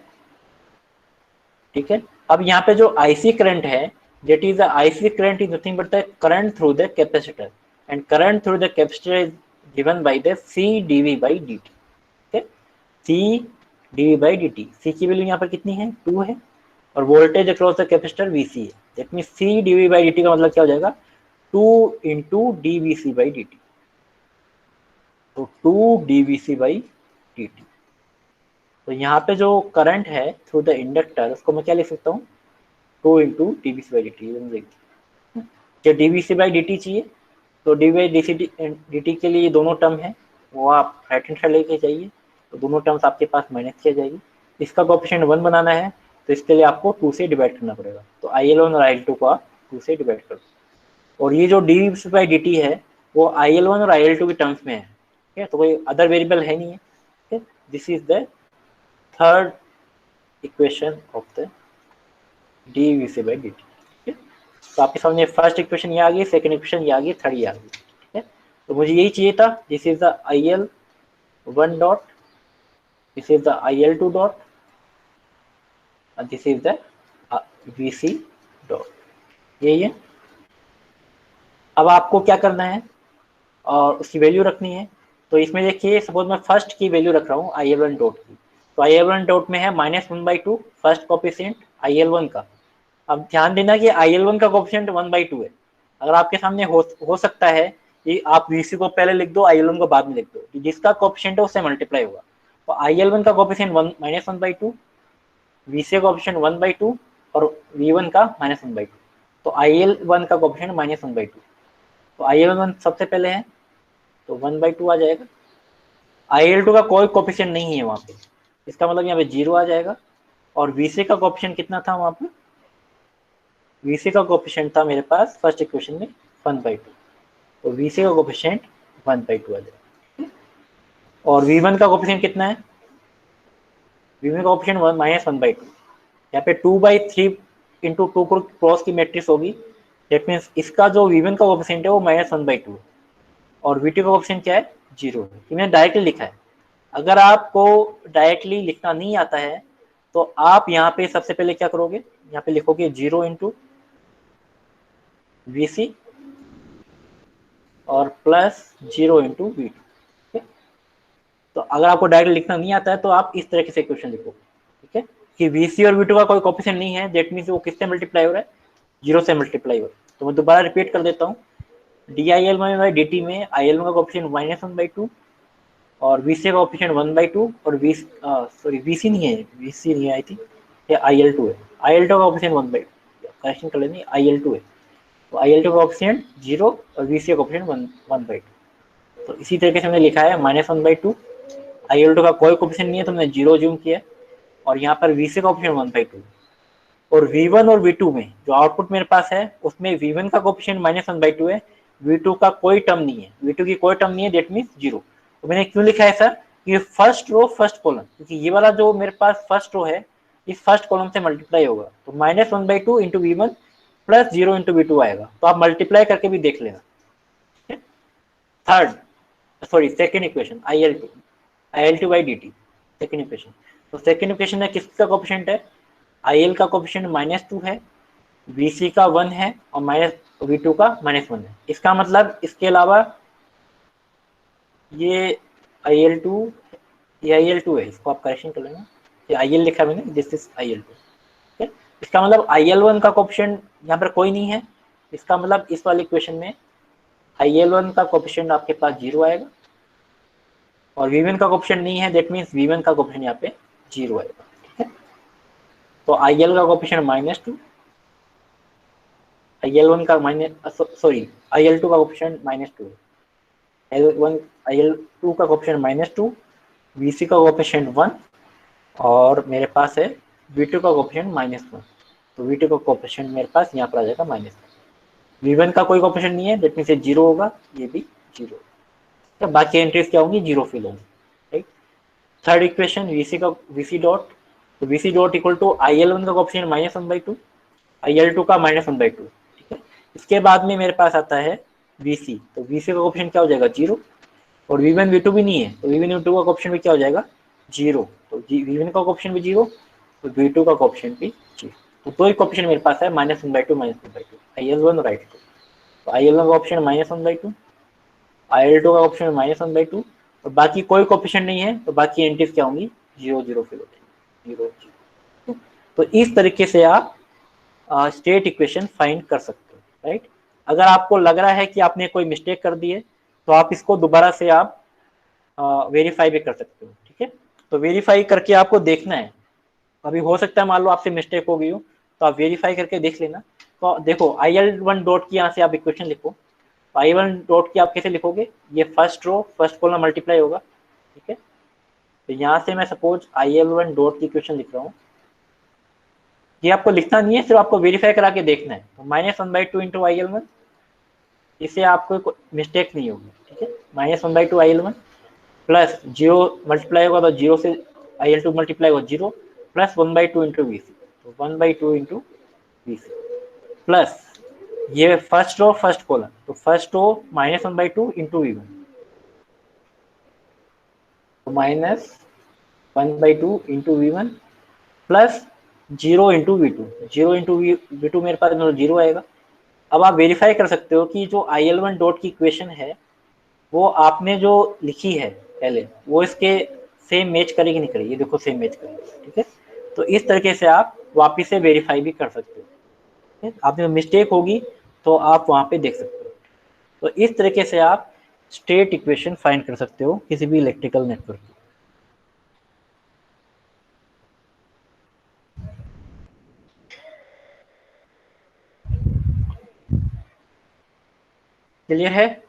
ठीक है। अब यहाँ पे जो IC करंट है, that is the IC current is nothing but the current through the capacitor, and current through the capacitor is given by the CdV/dt, ठीक है, CdV/dt। C की वैल्यू यहाँ पर कितनी है, 2 है, और voltage across the capacitor VC है, दैट मीन्स CdV/dt का मतलब क्या हो जाएगा, 2 इंटू dVC/dt, तो 2 dVC/dt। तो यहाँ पे जो करंट है थ्रू द इंडक्टर, उसको मैं क्या लिख सकता हूँ, 2 इंटू dVC/dt। जो dVC/dt चाहिए, तो dVC/dt के लिए दोनों टर्म है, वो आप राइट हैंड साइड लेके जाइए, तो दोनों टर्म्स आपके पास माइनस किया जाएगी। इसका कोएफिशिएंट 1 बनाना है, तो इसके लिए आपको 2 से डिवाइड करना पड़ेगा, तो IL1 और IL2 को आप 2 से डिवाइड कर दो। और ये जो dVC/dt है वो IL1 और IL2 की टर्म्स में है, ठीक है, तो कोई अदर वेरिएबल है नहीं है, ठीक है। This is the third equation of the dVC/dt, ठीक है। तो आपके सामने फर्स्ट इक्वेशन ये आ गई, सेकंड इक्वेशन ये आ गई, थर्ड ये आ गई, ठीक है। तो मुझे यही चाहिए था, this is the IL1 dot, this is the IL2 dot, and this is the VC dot, यही है। अब आपको क्या करना है, और उसकी वैल्यू रखनी है। तो इसमें देखिए, सपोज मैं फर्स्ट की वैल्यू रख रहा हूँ IL1 डॉट की, तो IL1 डॉट में है -1/2 फर्स्ट कोएफिशिएंट IL1 का। अब ध्यान देना कि IL1 का कोएफिशिएंट 1/2 है। अगर आपके सामने हो सकता है कि आप VC को पहले लिख दो, IL1 को बाद में लिख दो, जिसका कोएफिशिएंट है उससे मल्टीप्लाई होगा। तो IL1 का कोएफिशिएंट -1/2, VC का कोएफिशिएंट 1/2, और V1 का -1/2, तो IL1 का कोएफिशिएंट -1/2। तो IL1 सबसे पहले है, तो 1/2 आ जाएगा, IL2 का कोई कोफिशिएंट नहीं है वहां पे, इसका मतलब यहाँ पे 0 आ जाएगा। और VC का कोफिशिएंट कितना था वहां पे, VC का कोफिशिएंट था मेरे पास फर्स्ट इक्वेशन में 1/2, तो VC का कोफिशिएंट 1/2 आ जाएगा। और V1 का कोफिशिएंट कितना है, V1 का कोफिशिएंट -1/2, यहाँ पे 2/3 इंटू 2 क्रॉस की मैट्रिक्स होगी, दैट मीन्स इसका जो V1 का कोफिशिएंट है वो -1/2 और V2 का कोफिशिएंट क्या है, 0 है। ये मैंने डायरेक्टली लिखा है। अगर आपको डायरेक्टली लिखना नहीं आता है तो आप यहाँ पे सबसे पहले क्या करोगे, यहाँ पे लिखोगे 0 इंटू VC और प्लस 0 इंटू V2। तो अगर आपको डायरेक्ट लिखना नहीं आता है तो आप इस तरीके से क्वेश्चन लिखो, ठीक है, कि VC और V2 का कोई कोफिशिएंट नहीं है, दैट मीन्स वो किससे मल्टीप्लाई हो रहा है, 0 से मल्टीप्लाई हो रहा है। तो मैं दोबारा रिपीट कर देता हूँ, DIL/dt में IL1 का कोफिशिएंट -1/2 और VC का कोफिशिएंट 1/2 और VC नहीं है, VC नहीं है, आई थिंक ये IL2 है, IL2 का कोफिशिएंट 1/2, करेक्शन कर लेनी, IL2 है, तो IL2 का कोफिशिएंट 0 और VC का कोफिशिएंट 1/2। तो इसी तरीके से हमने लिखा है -1/2, IL2 का कोई कोफिशिएंट नहीं है तो हमने 0 ज्यूम किया, और यहाँ पर VC का कोफिशिएंट 1/2 और V1 और V2 में जो आउटपुट मेरे पास है उसमें V1 का कोफिशिएंट -1/2 है, V2 का कोई टर्म नहीं है, V2 की कोई टर्म नहीं है, दैट मीन्स 0। तो मैंने क्यों लिखा है सर, कि फर्स्ट रो फर्स्ट कॉलम, क्योंकि ये वाला जो मेरे पास फर्स्ट रो है इस फर्स्ट कॉलम से मल्टीप्लाई होगा, तो -1/2 into V1 plus 0 into V2 आएगा, तो आप मल्टीप्लाई करके भी देख लेना। Third sorry second equation IL2/dt, second equation. तो सेकेंड इक्वेशन में किसका कोफिशिएंट है, IL का कोफिशिएंट -2 है, VC का 1 है और V2 का -1 है। इसका मतलब इसके अलावा ये IL2, ये IL2 है, इसको आप करेक्शन कर लेना, ये IL लिखा मैंने, दिस इज IL2, ठीक है। इसका मतलब IL1 का कोफिशिएंट यहाँ पर कोई नहीं है, इसका मतलब इस वाली इक्वेशन में IL1 का कोफिशिएंट आपके पास 0 आएगा और V1 का कोफिशिएंट नहीं है, दैट मीन्स V1 का कोफिशिएंट यहाँ पे 0 आएगा, ठीक है। तो IL का कोफिशिएंट -2, IL1 का IL2 का कोफिशिएंट -2, IL2 का कोफिशिएंट -2, VC का कोफिशिएंट 1 और मेरे पास है V2 का कोफिशिएंट -1, तो V2 का कोफिशिएंट मेरे पास यहाँ पर आ जाएगा -1। V1 का कोई कोफिशिएंट नहीं है, दैट मीन्स ये 0 होगा, ये भी 0, तो बाकी एंट्रीज क्या होंगी, 0 फिल होंगी, right. Third equation VC dot, तो VC dot equal to IL1 का कोफिशिएंट -1/2, IL2 का -1/2, ठीक है। इसके बाद में मेरे पास आता है VC, तो VC का कोफिशिएंट क्या हो जाएगा, 0 और V1 V2 भी नहीं है, तो V1 V2 का कोफिशिएंट भी क्या हो जाएगा, 0, तो V1 का कोफिशिएंट भी 0 तो V2 का कोफिशिएंट भी 0। तो दो ही कोफिशिएंट मेरे पास है -1/2 -1/2, IL1 और IL2। तो IL1 का कोफिशिएंट -1/2, IL2 का कोफिशिएंट -1/2 और बाकी कोई कोफिशिएंट नहीं है, तो बाकी एंट्रीज क्या होंगी, 0 0 फिल हो जाएंगी, 0 0। तो इस तरीके से आप स्टेट इक्वेशन फाइंड कर सकते हो, राइट। अगर आपको लग रहा है कि आपने कोई मिस्टेक कर दी है तो आप इसको दोबारा से आप वेरीफाई भी कर सकते हो, ठीक है। तो वेरीफाई करके आपको देखना है, अभी हो सकता है मान लो आपसे मिस्टेक हो गई हो, तो आप वेरीफाई करके देख लेना। तो देखो IL1 डॉट की यहाँ से आप इक्वेशन लिखो, तो IL1 डॉट की आप कैसे लिखोगे, ये first row first column multiply होगा, ठीक है। तो यहाँ से मैं सपोज IL1 डॉट की इक्वेशन लिख रहा हूँ, ये आपको लिखना नहीं है, सिर्फ आपको वेरीफाई करा के देखना है। तो -1/2 इंटू IL1, इससे आपको मिस्टेक नहीं होगी, ठीक है। -1/2 IL1 प्लस 0 मल्टीप्लाई होगा तो 0 से IL2 मल्टीप्लाई होगा 0 प्लस 1/2 इंटू VC, तो 1/2 इंटू VC प्लस ये फर्स्ट रो फर्स्ट कॉलम, तो फर्स्ट रो -1/2 इंटू V1, तो -1/2 into V1 plus 0 into V2, 0 into V2 मेरे पास 0 आएगा। अब आप वेरीफाई कर सकते हो कि जो IL1 डॉट की इक्वेशन है वो आपने जो लिखी है पहले वो इसके सेम मैच करेगी नहीं करेगी, ये देखो सेम मैच करेगी, ठीक है। तो इस तरीके से आप वापिस से वेरीफाई भी कर सकते हो, आपने मिस्टेक होगी तो आप वहां पे देख सकते हो। तो इस तरीके से आप स्टेट इक्वेशन फाइंड कर सकते हो किसी भी इलेक्ट्रिकल नेटवर्क की। क्लियर है।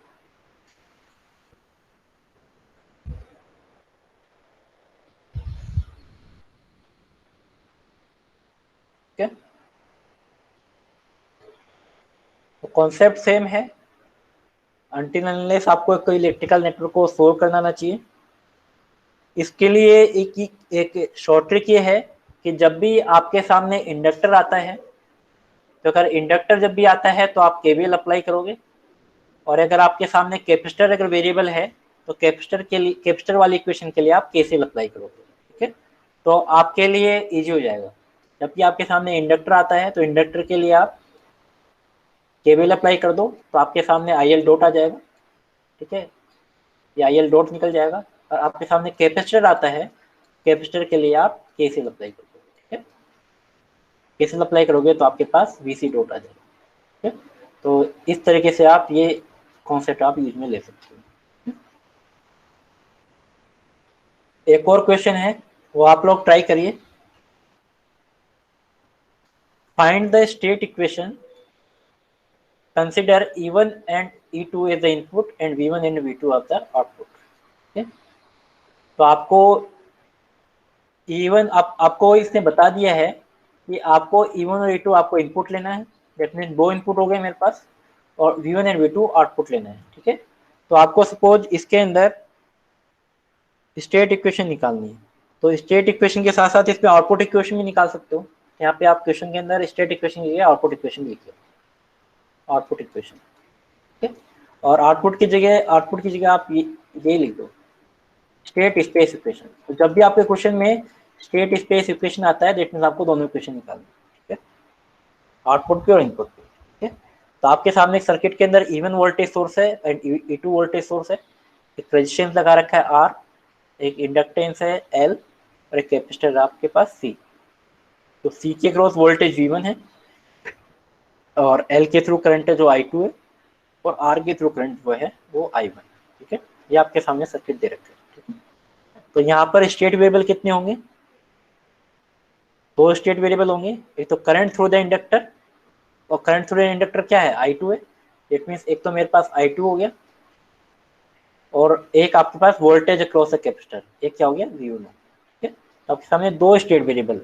कॉन्सेप्ट सेम है अनटिल अनलेस आपको कोई इलेक्ट्रिकल नेटवर्क को सोल्व करना आना चाहिए। इसके लिए एक शॉर्ट ट्रिक ये है कि जब भी आपके सामने इंडक्टर आता है, तो अगर इंडक्टर जब भी आता है तो आप केवीएल अप्लाई करोगे, और अगर आपके सामने कैपेसिटर अगर वेरिएबल है तो कैपेसिटर वाली इक्वेशन के लिए आप केसीएल अप्लाई करोगे। ठीक है, तो आपके लिए इजी हो जाएगा। जब भी आपके सामने इंडक्टर आता है तो इंडक्टर के लिए आप केवीएल अप्लाई कर दो, तो आपके सामने आईएल डॉट आ जाएगा। ठीक है, ये आईएल डॉट निकल जाएगा। और आपके सामने कैपेसिटर आता है, कैपेसिटर के लिए आप केसीएल अप्लाई कर दो। ठीक है, केसीएल अप्लाई करोगे तो आपके पास वीसी डॉट आ जाएगा। ठीक है, तो इस तरीके से आप ये कॉन्सेप्ट आप यूज में ले सकते हो। एक और क्वेश्चन है, वो आप लोग ट्राई करिए। Find the state equation, consider E1 and E2 as the input and V1 and V2 of the output। okay? तो आपको E1 आपको इसने बता दिया है कि आपको E1 और E2 आपको इनपुट लेना है, दैट मीन दो इनपुट हो गए मेरे पास, और V1 एंड V2 आउटपुट लेना है। ठीक है, तो आपको सपोज इसके अंदर स्टेट इक्वेशन निकालनी है, तो स्टेट इक्वेशन के साथ साथ इसमें आउटपुट इक्वेशन भी निकाल सकते हो। यहाँ पे आप क्वेश्चन के अंदर स्टेट इक्वेशन लिखिए, आउटपुट इक्वेशन लिखिए, आउटपुट इक्वेशन। ठीक है, और आउटपुट की जगह आप ये लिख दो स्टेट स्पेस इक्वेशन। तो जब भी आपके क्वेश्चन में स्टेट स्पेस इक्वेशन आता है, दैट मीन्स आपको दोनों इक्वेशन निकालना है। ठीक है, आउटपुट पे और इनपुट पे। ठीक है, तो आपके सामने एक सर्किट के अंदर E1 वोल्टेज सोर्स है एंड E2 वोल्टेज सोर्स है, एक रेजिस्टेंस लगा रखा है R, एक इंडक्टेंस है L, और एक कैपेसिटर आपके पास C। तो C के क्रॉस वोल्टेज V1 है, और L के थ्रू करंट है जो I2 है, और R के थ्रू करंट वो है वो I1। ठीक है, ये आपके सामने सर्किट दे रखे हैं। ठीक है, तो यहाँ पर स्टेट वेरिएबल कितने होंगे? दो स्टेट वेरिएबल होंगे, एक तो करंट थ्रू द इंडक्टर, और करंट थ्रू द इंडक्टर क्या है? I2 है। इट मीन्स एक तो मेरे पास I2 हो गया, और एक आपके पास वोल्टेज अक्रॉस द कैपेसिटर, एक क्या हो गया? V1। ठीक है, तो आपके सामने दो स्टेट वेरिएबल,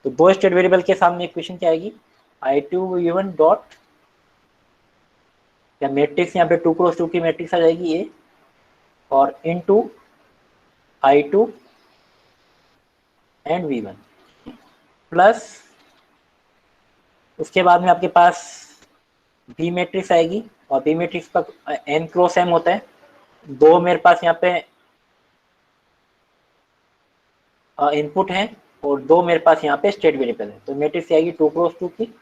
तो दो स्टेट वेरिएबल के सामने इक्वेशन क्या आएगी? I2 V1 डॉट, या मैट्रिक्स यहाँ पे 2x2 की मैट्रिक्स आ जाएगी ये, और into I2 and V1 plus उसके बाद में आपके पास बी मैट्रिक्स आएगी, और बी मैट्रिक्स का n क्रॉस m होता है। दो मेरे पास यहाँ पे इनपुट है, और दो मेरे पास यहाँ पे स्टेट वेरिएबल है, तो मैट्रिक्स आएगी 2x2 की,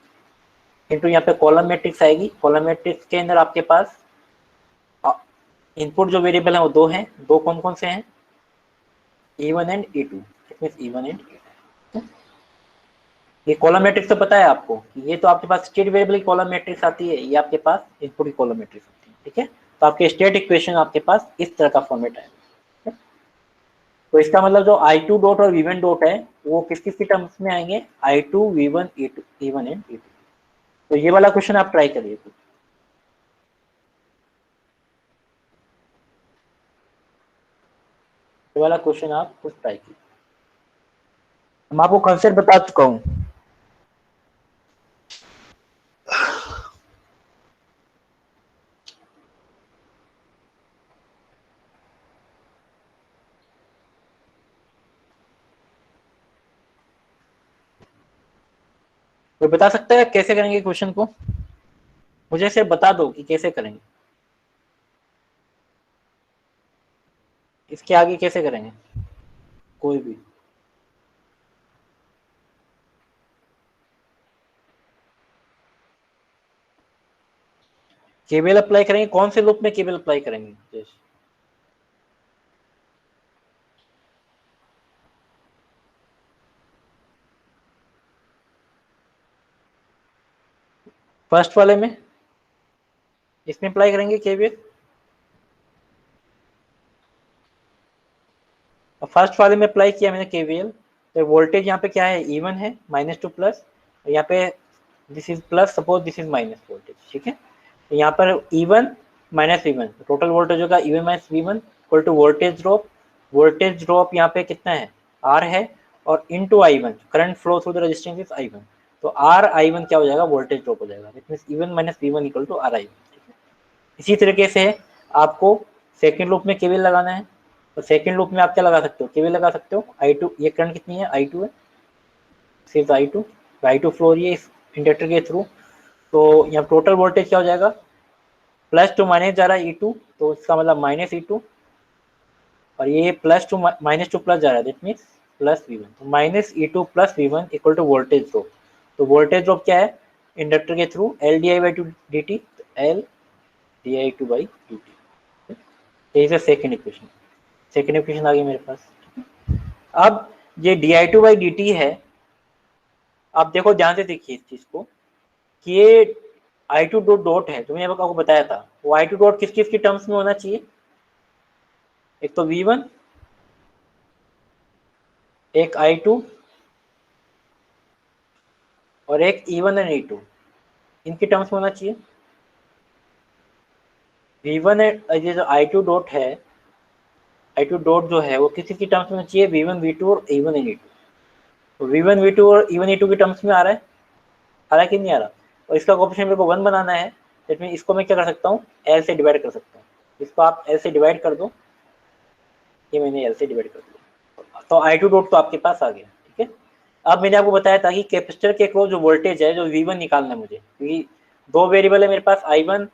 इंटू यहाँ पे कॉलम मैट्रिक्स आएगी। कॉलम मैट्रिक्स के अंदर आपके पास इनपुट जो वेरिएबल है वो दो हैं, दो कौन कौन से हैं? E1 and E2। It means E1 and E2। ये कॉलम मैट्रिक्स तो पता है आपको, ये तो आपके पास स्टेट वेरिएबल की कॉलम मैट्रिक्स आती है, ये आपके पास इनपुट की कॉलम मैट्रिक्स आती है। ठीक है, तो आपके स्टेट इक्वेशन आपके पास इस तरह का फॉर्मेट है। तो इसका मतलब जो I2 डॉट और V1 डॉट है वो किस किस की टर्म्स में आएंगे? I2 V1 E2, E1 and E2। तो ये वाला क्वेश्चन आप ट्राई करिए, ये वाला क्वेश्चन आप कुछ ट्राई कीजिए। मैं आपको कॉन्सेप्ट बता चुका हूँ। तो बता सकते हैं कैसे करेंगे क्वेश्चन को? मुझे सिर्फ बता दो कि कैसे करेंगे, इसके आगे कैसे करेंगे कोई भी। केवीएल अप्लाई करेंगे, कौन से लूप में केवीएल अप्लाई करेंगे? फर्स्ट वाले में, इसमें अप्लाई करेंगे केवीएल। फर्स्ट वाले में अप्लाई किया मैंने केवीएल, तो वोल्टेज यहाँ पे क्या है? E1 है, -2 प्लस, यहाँ पे this is plus, suppose this is minus voltage. ठीक है, तो यहाँ पर E1 minus V1, total voltage होगा E1 minus V1 equal to voltage drop. Voltage drop यहाँ पे कितना है? R है, और into I1, current flow through the resistance is I1। तो आर आई वन क्या हो जाएगा, वोल्टेज ड्रॉप हो जाएगा। It means E one minus V one equal to R I. इसी तरीके से आपको सेकेंड लूप में केवीएल लगाना है, तो सेकेंड लूप में आप क्या लगा सकते हो, केवीएल लगा सकते हो। आई टू, ये करंट कितनी है, आई टू है, सिर्फ आई टू फ्लो हो रही है इस इंडक्टर के थ्रू। तो यहाँ टोटल वोल्टेज क्या हो जाएगा, प्लस टू माइनस जा रहा है ई टू, तो इसका मतलब माइनस ई टू, और ये plus two minus two plus जा रहा है, that means plus V one. तो minus E two plus V one equal to voltage drop. तो वोल्टेज ड्रॉप क्या है, इंडक्टर के through L D I by two D T, L D I two by D T. Is second equation. Second equation आ गई मेरे पास। अब ये D I two by D T है, आप देखो ध्यान से देखिए इस चीज को कि ये आई टू डॉट डॉट है, जो मैंने आपको बताया था, वो आई टू डॉट किस किस की टर्म्स में होना चाहिए, एक तो वी वन, एक आई टू, और एक E one and E two, इनकी टर्म्स में होना चाहिए। वी वन ये जो आई टू डॉट है, आई टू डॉट जो है वो किसी की टर्म्स में होना चाहिए, वी वन वी टू और E one and E two. तो वी वन वी टू और ई वन ई टू की टर्म्स में आ रहा है कि नहीं आ रहा। और इसका कोएफिशिएंट मेरे को वन बनाना है, दैट मीन इसको मैं क्या कर सकता हूँ, एल से डिवाइड कर सकता हूँ। इसको आप एल से डिवाइड कर दो, ये मैंने एल से डिवाइड कर दिया, तो आई टू डॉट तो आपके पास आ गया। ठीक है, अब मैंने आपको बताया था कि कैपेसिटर के अक्रॉस जो वोल्टेज है, जो वी वन निकालना है मुझे, क्योंकि दो वेरिएबल है मेरे पास, आई वन,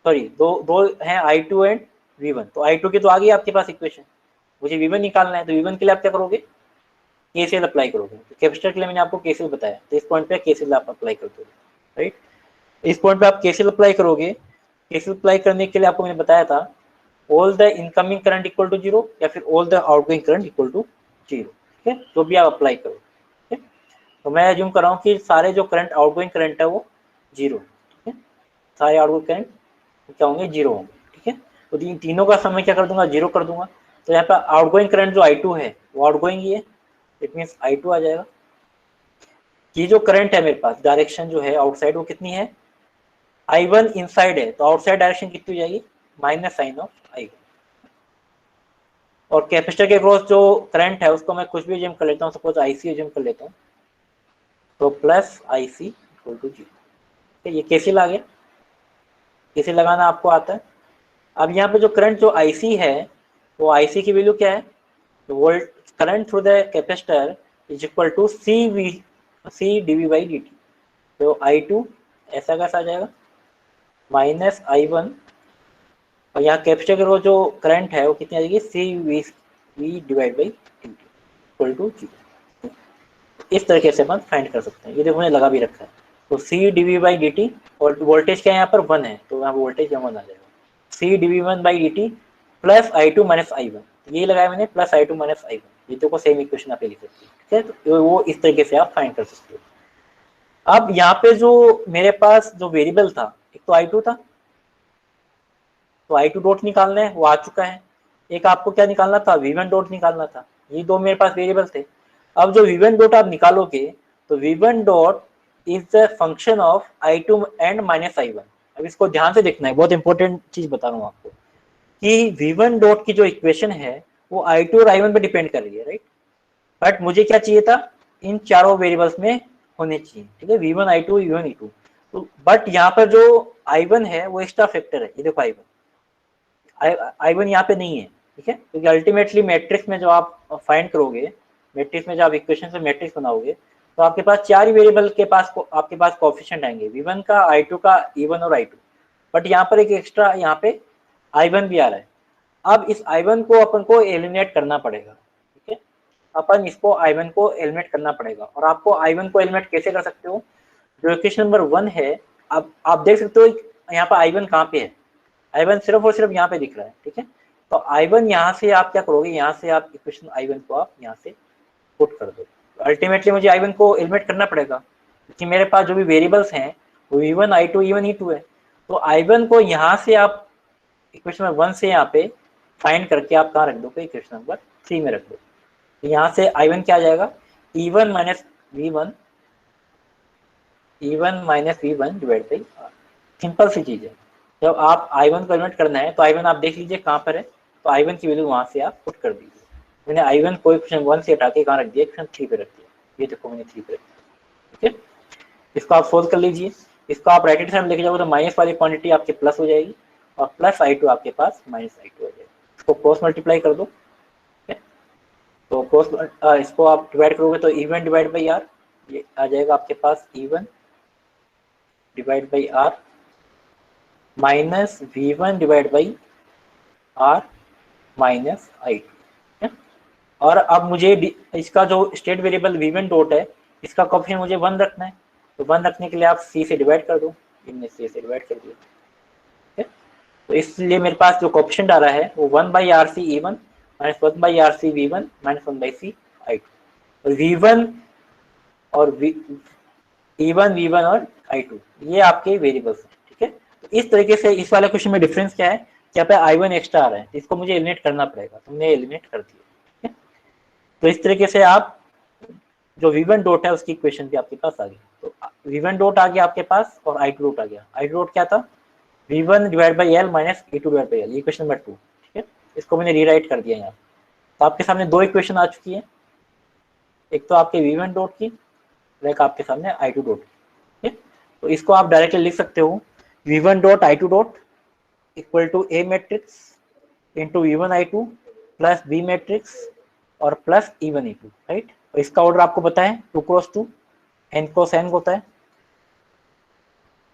सॉरी दो हैं, आई टू एंड वी वन। तो आई टू की तो आ गई आपके पास इक्वेशन, मुझे वी वन निकालना है, तो वी वन के लिए आप क्या करोगे, केसीएल अप्लाई करोगे। तो कैपेसिटर के लिए मैंने आपको केसीएल बताया, तो इस पॉइंट पे केसीएल आप अप्लाई कर दोगे, राइट। इस पॉइंट पे आप केसीएल अप्लाई करोगे। केसीएल अप्लाई करने के लिए आपको मैंने बताया था, all the incoming current equal to zero, या फिर all the outgoing current equal to zero. ठीक है, जो भी आप अप्लाई करो। ठीक है, तो मैं अज्यूम कर रहा हूँ कि सारे जो करंट आउटगोइंग करंट है वो जीरो। ठीक है, सारे आउटगोइंग करंट क्या होंगे, जीरो होंगे। ठीक है, तो इन तीनों का समय क्या कर दूंगा, जीरो कर दूंगा। तो यहाँ पर आउटगोइंग करंट जो आई टू है वो आउटगोइंग ही है, इट मीन्स आई टू आ जाएगा। ये जो करंट है मेरे पास, डायरेक्शन जो है आउटसाइड, वो कितनी है, आई वन इनसाइड है, तो आउटसाइड डायरेक्शन कितनी हो जाएगी, minus sign of I one. और कैपेसिटर के अक्रॉस जो करंट है उसको मैं कुछ भी एज्यूम कर लेता हूँ, सपोज आईसी एज्यूम कर लेता हूँ, तो plus IC equal to zero. ये केसीएल आ गया, केसीएल लगाना आपको आता है। अब यहाँ पे जो करंट जो आईसी है, वो आईसी की वैल्यू क्या है, volt current through the capacitor is equal to C D V by D T. तो आई टू ऐसा कैसा आ जाएगा, माइनस आई वन, और यहाँ कैपेसिटर के जो करंट है वो कितनी आ जाएगी, C V divide by D T equal to zero. इस तरीके से अपन फाइंड कर सकते हैं। ये देखो मैंने लगा भी रखा है, तो C D V by D T, और वोल्टेज क्या है यहाँ पर, वन है, तो यहाँ वोल्टेज वन आ जाएगा, C D V one by D T plus I two minus I one. ये लगाया मैंने, plus I two minus I one. ये देखो सेम इक्वेशन आप लिख सकते हैं। ठीक है, तो वो इस तरीके से आप फाइंड कर सकते हो। अब यहाँ पे जो मेरे पास जो वेरिएबल था, एक तो आई टू था, तो आई टू डॉट निकालना है, वो आ चुका है। एक आपको क्या निकालना था, वी वन डॉट निकालना था। ये दो मेरे पास वेरिएबल थे। अब जो वी वन डॉट आप निकालोगे, तो V one dot is the function of I two and minus I one. अब इसको ध्यान से देखना है, बहुत इंपॉर्टेंट चीज बता रहा हूँ आपको, कि वी वन डॉट की जो इक्वेशन है वो आई टू और आई वन पे डिपेंड कर रही है, राइट। बट मुझे क्या चाहिए था, इन चारों वेरिएबल्स में होने चाहिए। ठीक है, V one I two, V one E two. तो बट यहाँ पर जो आई वन है वो एक्स्ट्रा फैक्टर है, ये देखो आई वन, आई वन यहाँ पे नहीं है। ठीक है, क्योंकि अल्टीमेटली मैट्रिक्स में जो आप फाइंड करोगे, मैट्रिक्स में जब आप इक्वेशन से मैट्रिक्स बनाओगे, तो आपके पास चार ही वेरिएबल के पास आपके पास कोएफिशिएंट आएंगे, वी वन का, आई टू का, ई वन और आई टू। बट यहाँ पर एक एक्स्ट्रा यहाँ पे आई वन भी आ रहा है। अब इस आई वन को अपन को एलिमिनेट करना पड़ेगा। ठीक है, अपन इसको आई वन को एलिमिनेट करना पड़ेगा। और आपको आई वन को एलिमिनेट कैसे कर सकते हो, जो इक्वेशन नंबर वन है, अब आप देख सकते हो यहाँ पर आई वन कहाँ पे है, आई वन सिर्फ और सिर्फ यहाँ पे दिख रहा है। ठीक है, तो आई वन यहाँ से आप क्या करोगे, यहाँ से आप इक्वेशन आई वन को आप यहाँ से पुट कर दो। अल्टीमेटली मुझे आई वन को एलिमिनेट करना पड़ेगा, क्योंकि मेरे पास जो भी वेरिएबल्स हैं वो V one I two E one E two है। तो आई वन को यहाँ से आप इक्वेशन नंबर वन से यहाँ पे फाइंड करके आप कहाँ रख दोगे, इक्वेशन नंबर थ्री में रख दो। तो यहाँ से आई वन क्या आ जाएगा, E one minus V one, E one minus V one divide by R. Simple सी चीज है। जब आप आई वन को एलिमिनेट करना है, तो आई वन आप देख लीजिए कहाँ पर है, तो आई वन की वैल्यू वहाँ से आप पुट कर दीजिए। मैंने आई वन को इक्वेशन वन से हटा के कहाँ रख दिया, इक्वेशन थ्री पे रख दिया। ये देखो मैंने थ्री पे रख दिया। ठीक है, इसको आप सोल्व कर लीजिए। इसको आप राइट हैंड साइड में लेके जाओगे तो माइनस वाली क्वांटिटी आपके प्लस हो जाएगी और प्लस I2 आपके पास माइनस I2 हो जाएगा। इसको क्रॉस मल्टीप्लाई कर दो, तो क्रॉस इसको आप डिवाइड करोगे तो E1 डिवाइड बाई आर, ये आ जाएगा आपके पास E1 divide by R minus V1 divide by R minus I2। और अब मुझे इसका जो स्टेट वेरिएबल V1 डॉट है इसका कोएफिशिएंट मुझे 1 रखना है, तो 1 रखने के लिए आप C से डिवाइड कर दो, इनने C से डिवाइड कर दिया। तो इसलिए मेरे पास जो कोएफिशिएंट आ रहा है वो 1 by R C E1 minus 1 by R C V1 minus 1 by C I2। V1 और E1 V1 और I2 ये आपके वेरिएबल्स हैं, ठीक है। तो इस तरीके से इस वाले क्वेश्चन में डिफरेंस क्या है, यहाँ पे I1 एक्स्ट्रा आ रहा है, इसको मुझे एलिमिनेट करना पड़ेगा, तो हमने एलिमिनेट कर दिया, ठीक है। तो इस तरीके से आप जो V1 डॉट है उसकी इक्वेशन भी आपके पास आ गई। तो V1 डॉट आ गया आपके पास और I2 डॉट आ गया। I2 डॉट क्या था, V1 divide by L minus E2 divide by L, ये क्वेश्चन नंबर 2, ठीक है। इसको मैंने रीराइट कर दिया यहाँ। तो आपके सामने दो इक्वेशन आ चुकी है, एक तो आपके V1 डॉट की, एक आपके सामने I2 डॉट की। तो इसको आप डायरेक्टली लिख सकते हो V1 dot I2 dot equal to A matrix into V1 I2 plus B matrix और प्लस E1 E2, राइट। और इसका ऑर्डर आपको पता है 2 क्रॉस 2 n क्रॉस n होता है,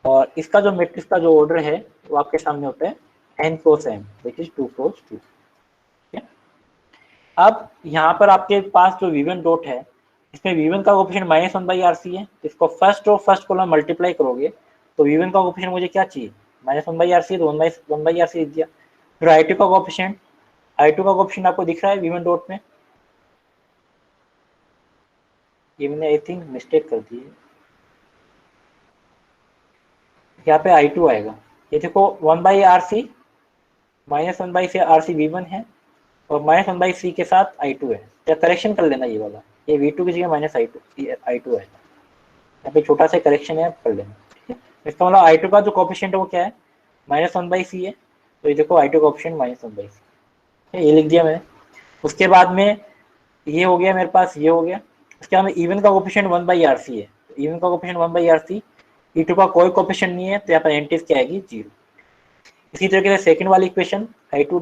और इसका जो मैट्रिक्स का जो ऑर्डर है वो आपके सामने होता है n cross m which is 2 cross 2। अब यहाँ पर आपके पास जो V1 डॉट है इसमें V1 का coefficient minus 1 by R C है, इसको फर्स्ट और फर्स्ट कॉलम मल्टीप्लाई करोगे तो V1 का कोएफिशिएंट मुझे क्या चाहिए, माइनस 1 बाई आर सी, तो 1 बाई आर सी लिख दिया। फिर I2 का कोएफिशिएंट, I2 का कोएफिशिएंट आपको दिख रहा है V1 डॉट में, ये मैंने आई थिंक मिस्टेक कर दी है, यहाँ पे I2 आएगा, ये देखो 1 by R C minus 1 by C R C V1 है और माइनस 1 बाई सी के साथ I2 है, या करेक्शन कर लेना ये वाला, ये V2 की जगह माइनस I2 है, यहाँ पे छोटा सा करेक्शन है, कर लेना, ठीक है। इसका मतलब I2 का जो कोएफिशिएंट है वो क्या है, माइनस 1 बाई सी है, तो ये देखो I2 का कोएफिशिएंट माइनस 1 बाई सी, ये लिख दिया मैंने। उसके बाद में ये हो गया मेरे पास, ये हो गया। उसके बाद में E1 का कोएफिशिएंट 1 बाई आर सी है, तो E1 का coefficient 1 by R C, E2 का कोई कोएफिशिएंट नहीं है, तो यहाँ पर एंटीज क्या आएगी, 0। इसी तरीके से सेकंड वाली इक्वेशन I2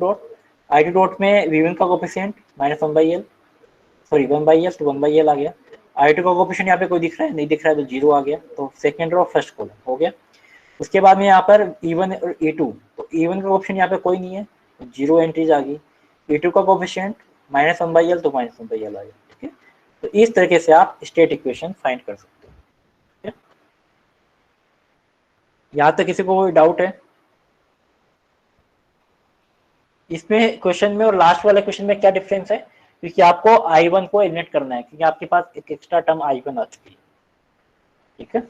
डॉट में V1 का coefficient minus 1 by L, sorry 1 by L, तो 1 बाई एल आ गया। I2 का कोएफिशिएंट यहाँ पे कोई दिख रहा है, नहीं दिख रहा है, तो 0 आ गया, तो सेकंड और फर्स्ट कॉलम हो गया। उसके बाद में यहाँ पर E1 और E2, तो E1 का कोएफिशिएंट यहाँ पे कोई नहीं है, तो 0 एंट्रीज आ गई। E2 का कोएफिशिएंट माइनस 1 बाई एल, तो माइनस 1 बाई एल आ गया, ठीक है। तो इस तरीके से आप स्टेट इक्वेशन फाइंड कर सकते हो, ठीक है। यहाँ तक किसी को कोई डाउट है इसमें क्वेश्चन में और लास्ट वाले क्वेश्चन में क्या डिफरेंस है, क्योंकि आपको I1 को एलिमिनेट करना है, क्योंकि आपके पास एक एक्स्ट्रा टर्म I1 आ चुकी है, ठीक है।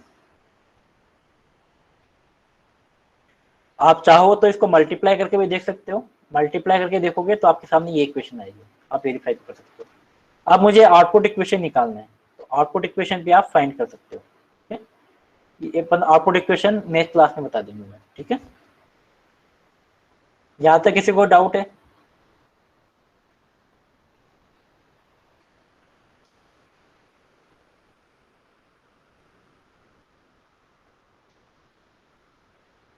आप चाहो तो इसको मल्टीप्लाई करके भी देख सकते हो, मल्टीप्लाई करके देखोगे तो आपके सामने ये इक्वेशन आएगी, आप वेरीफाई कर सकते हो। अब मुझे आउटपुट इक्वेशन निकालना है, तो आउटपुट इक्वेशन भी आप फाइंड कर सकते हो, ठीक है। ये अपन आउटपुट इक्वेशन नेक्स्ट क्लास में बता देंगे मैं, ठीक है। यहाँ तक किसी को डाउट है?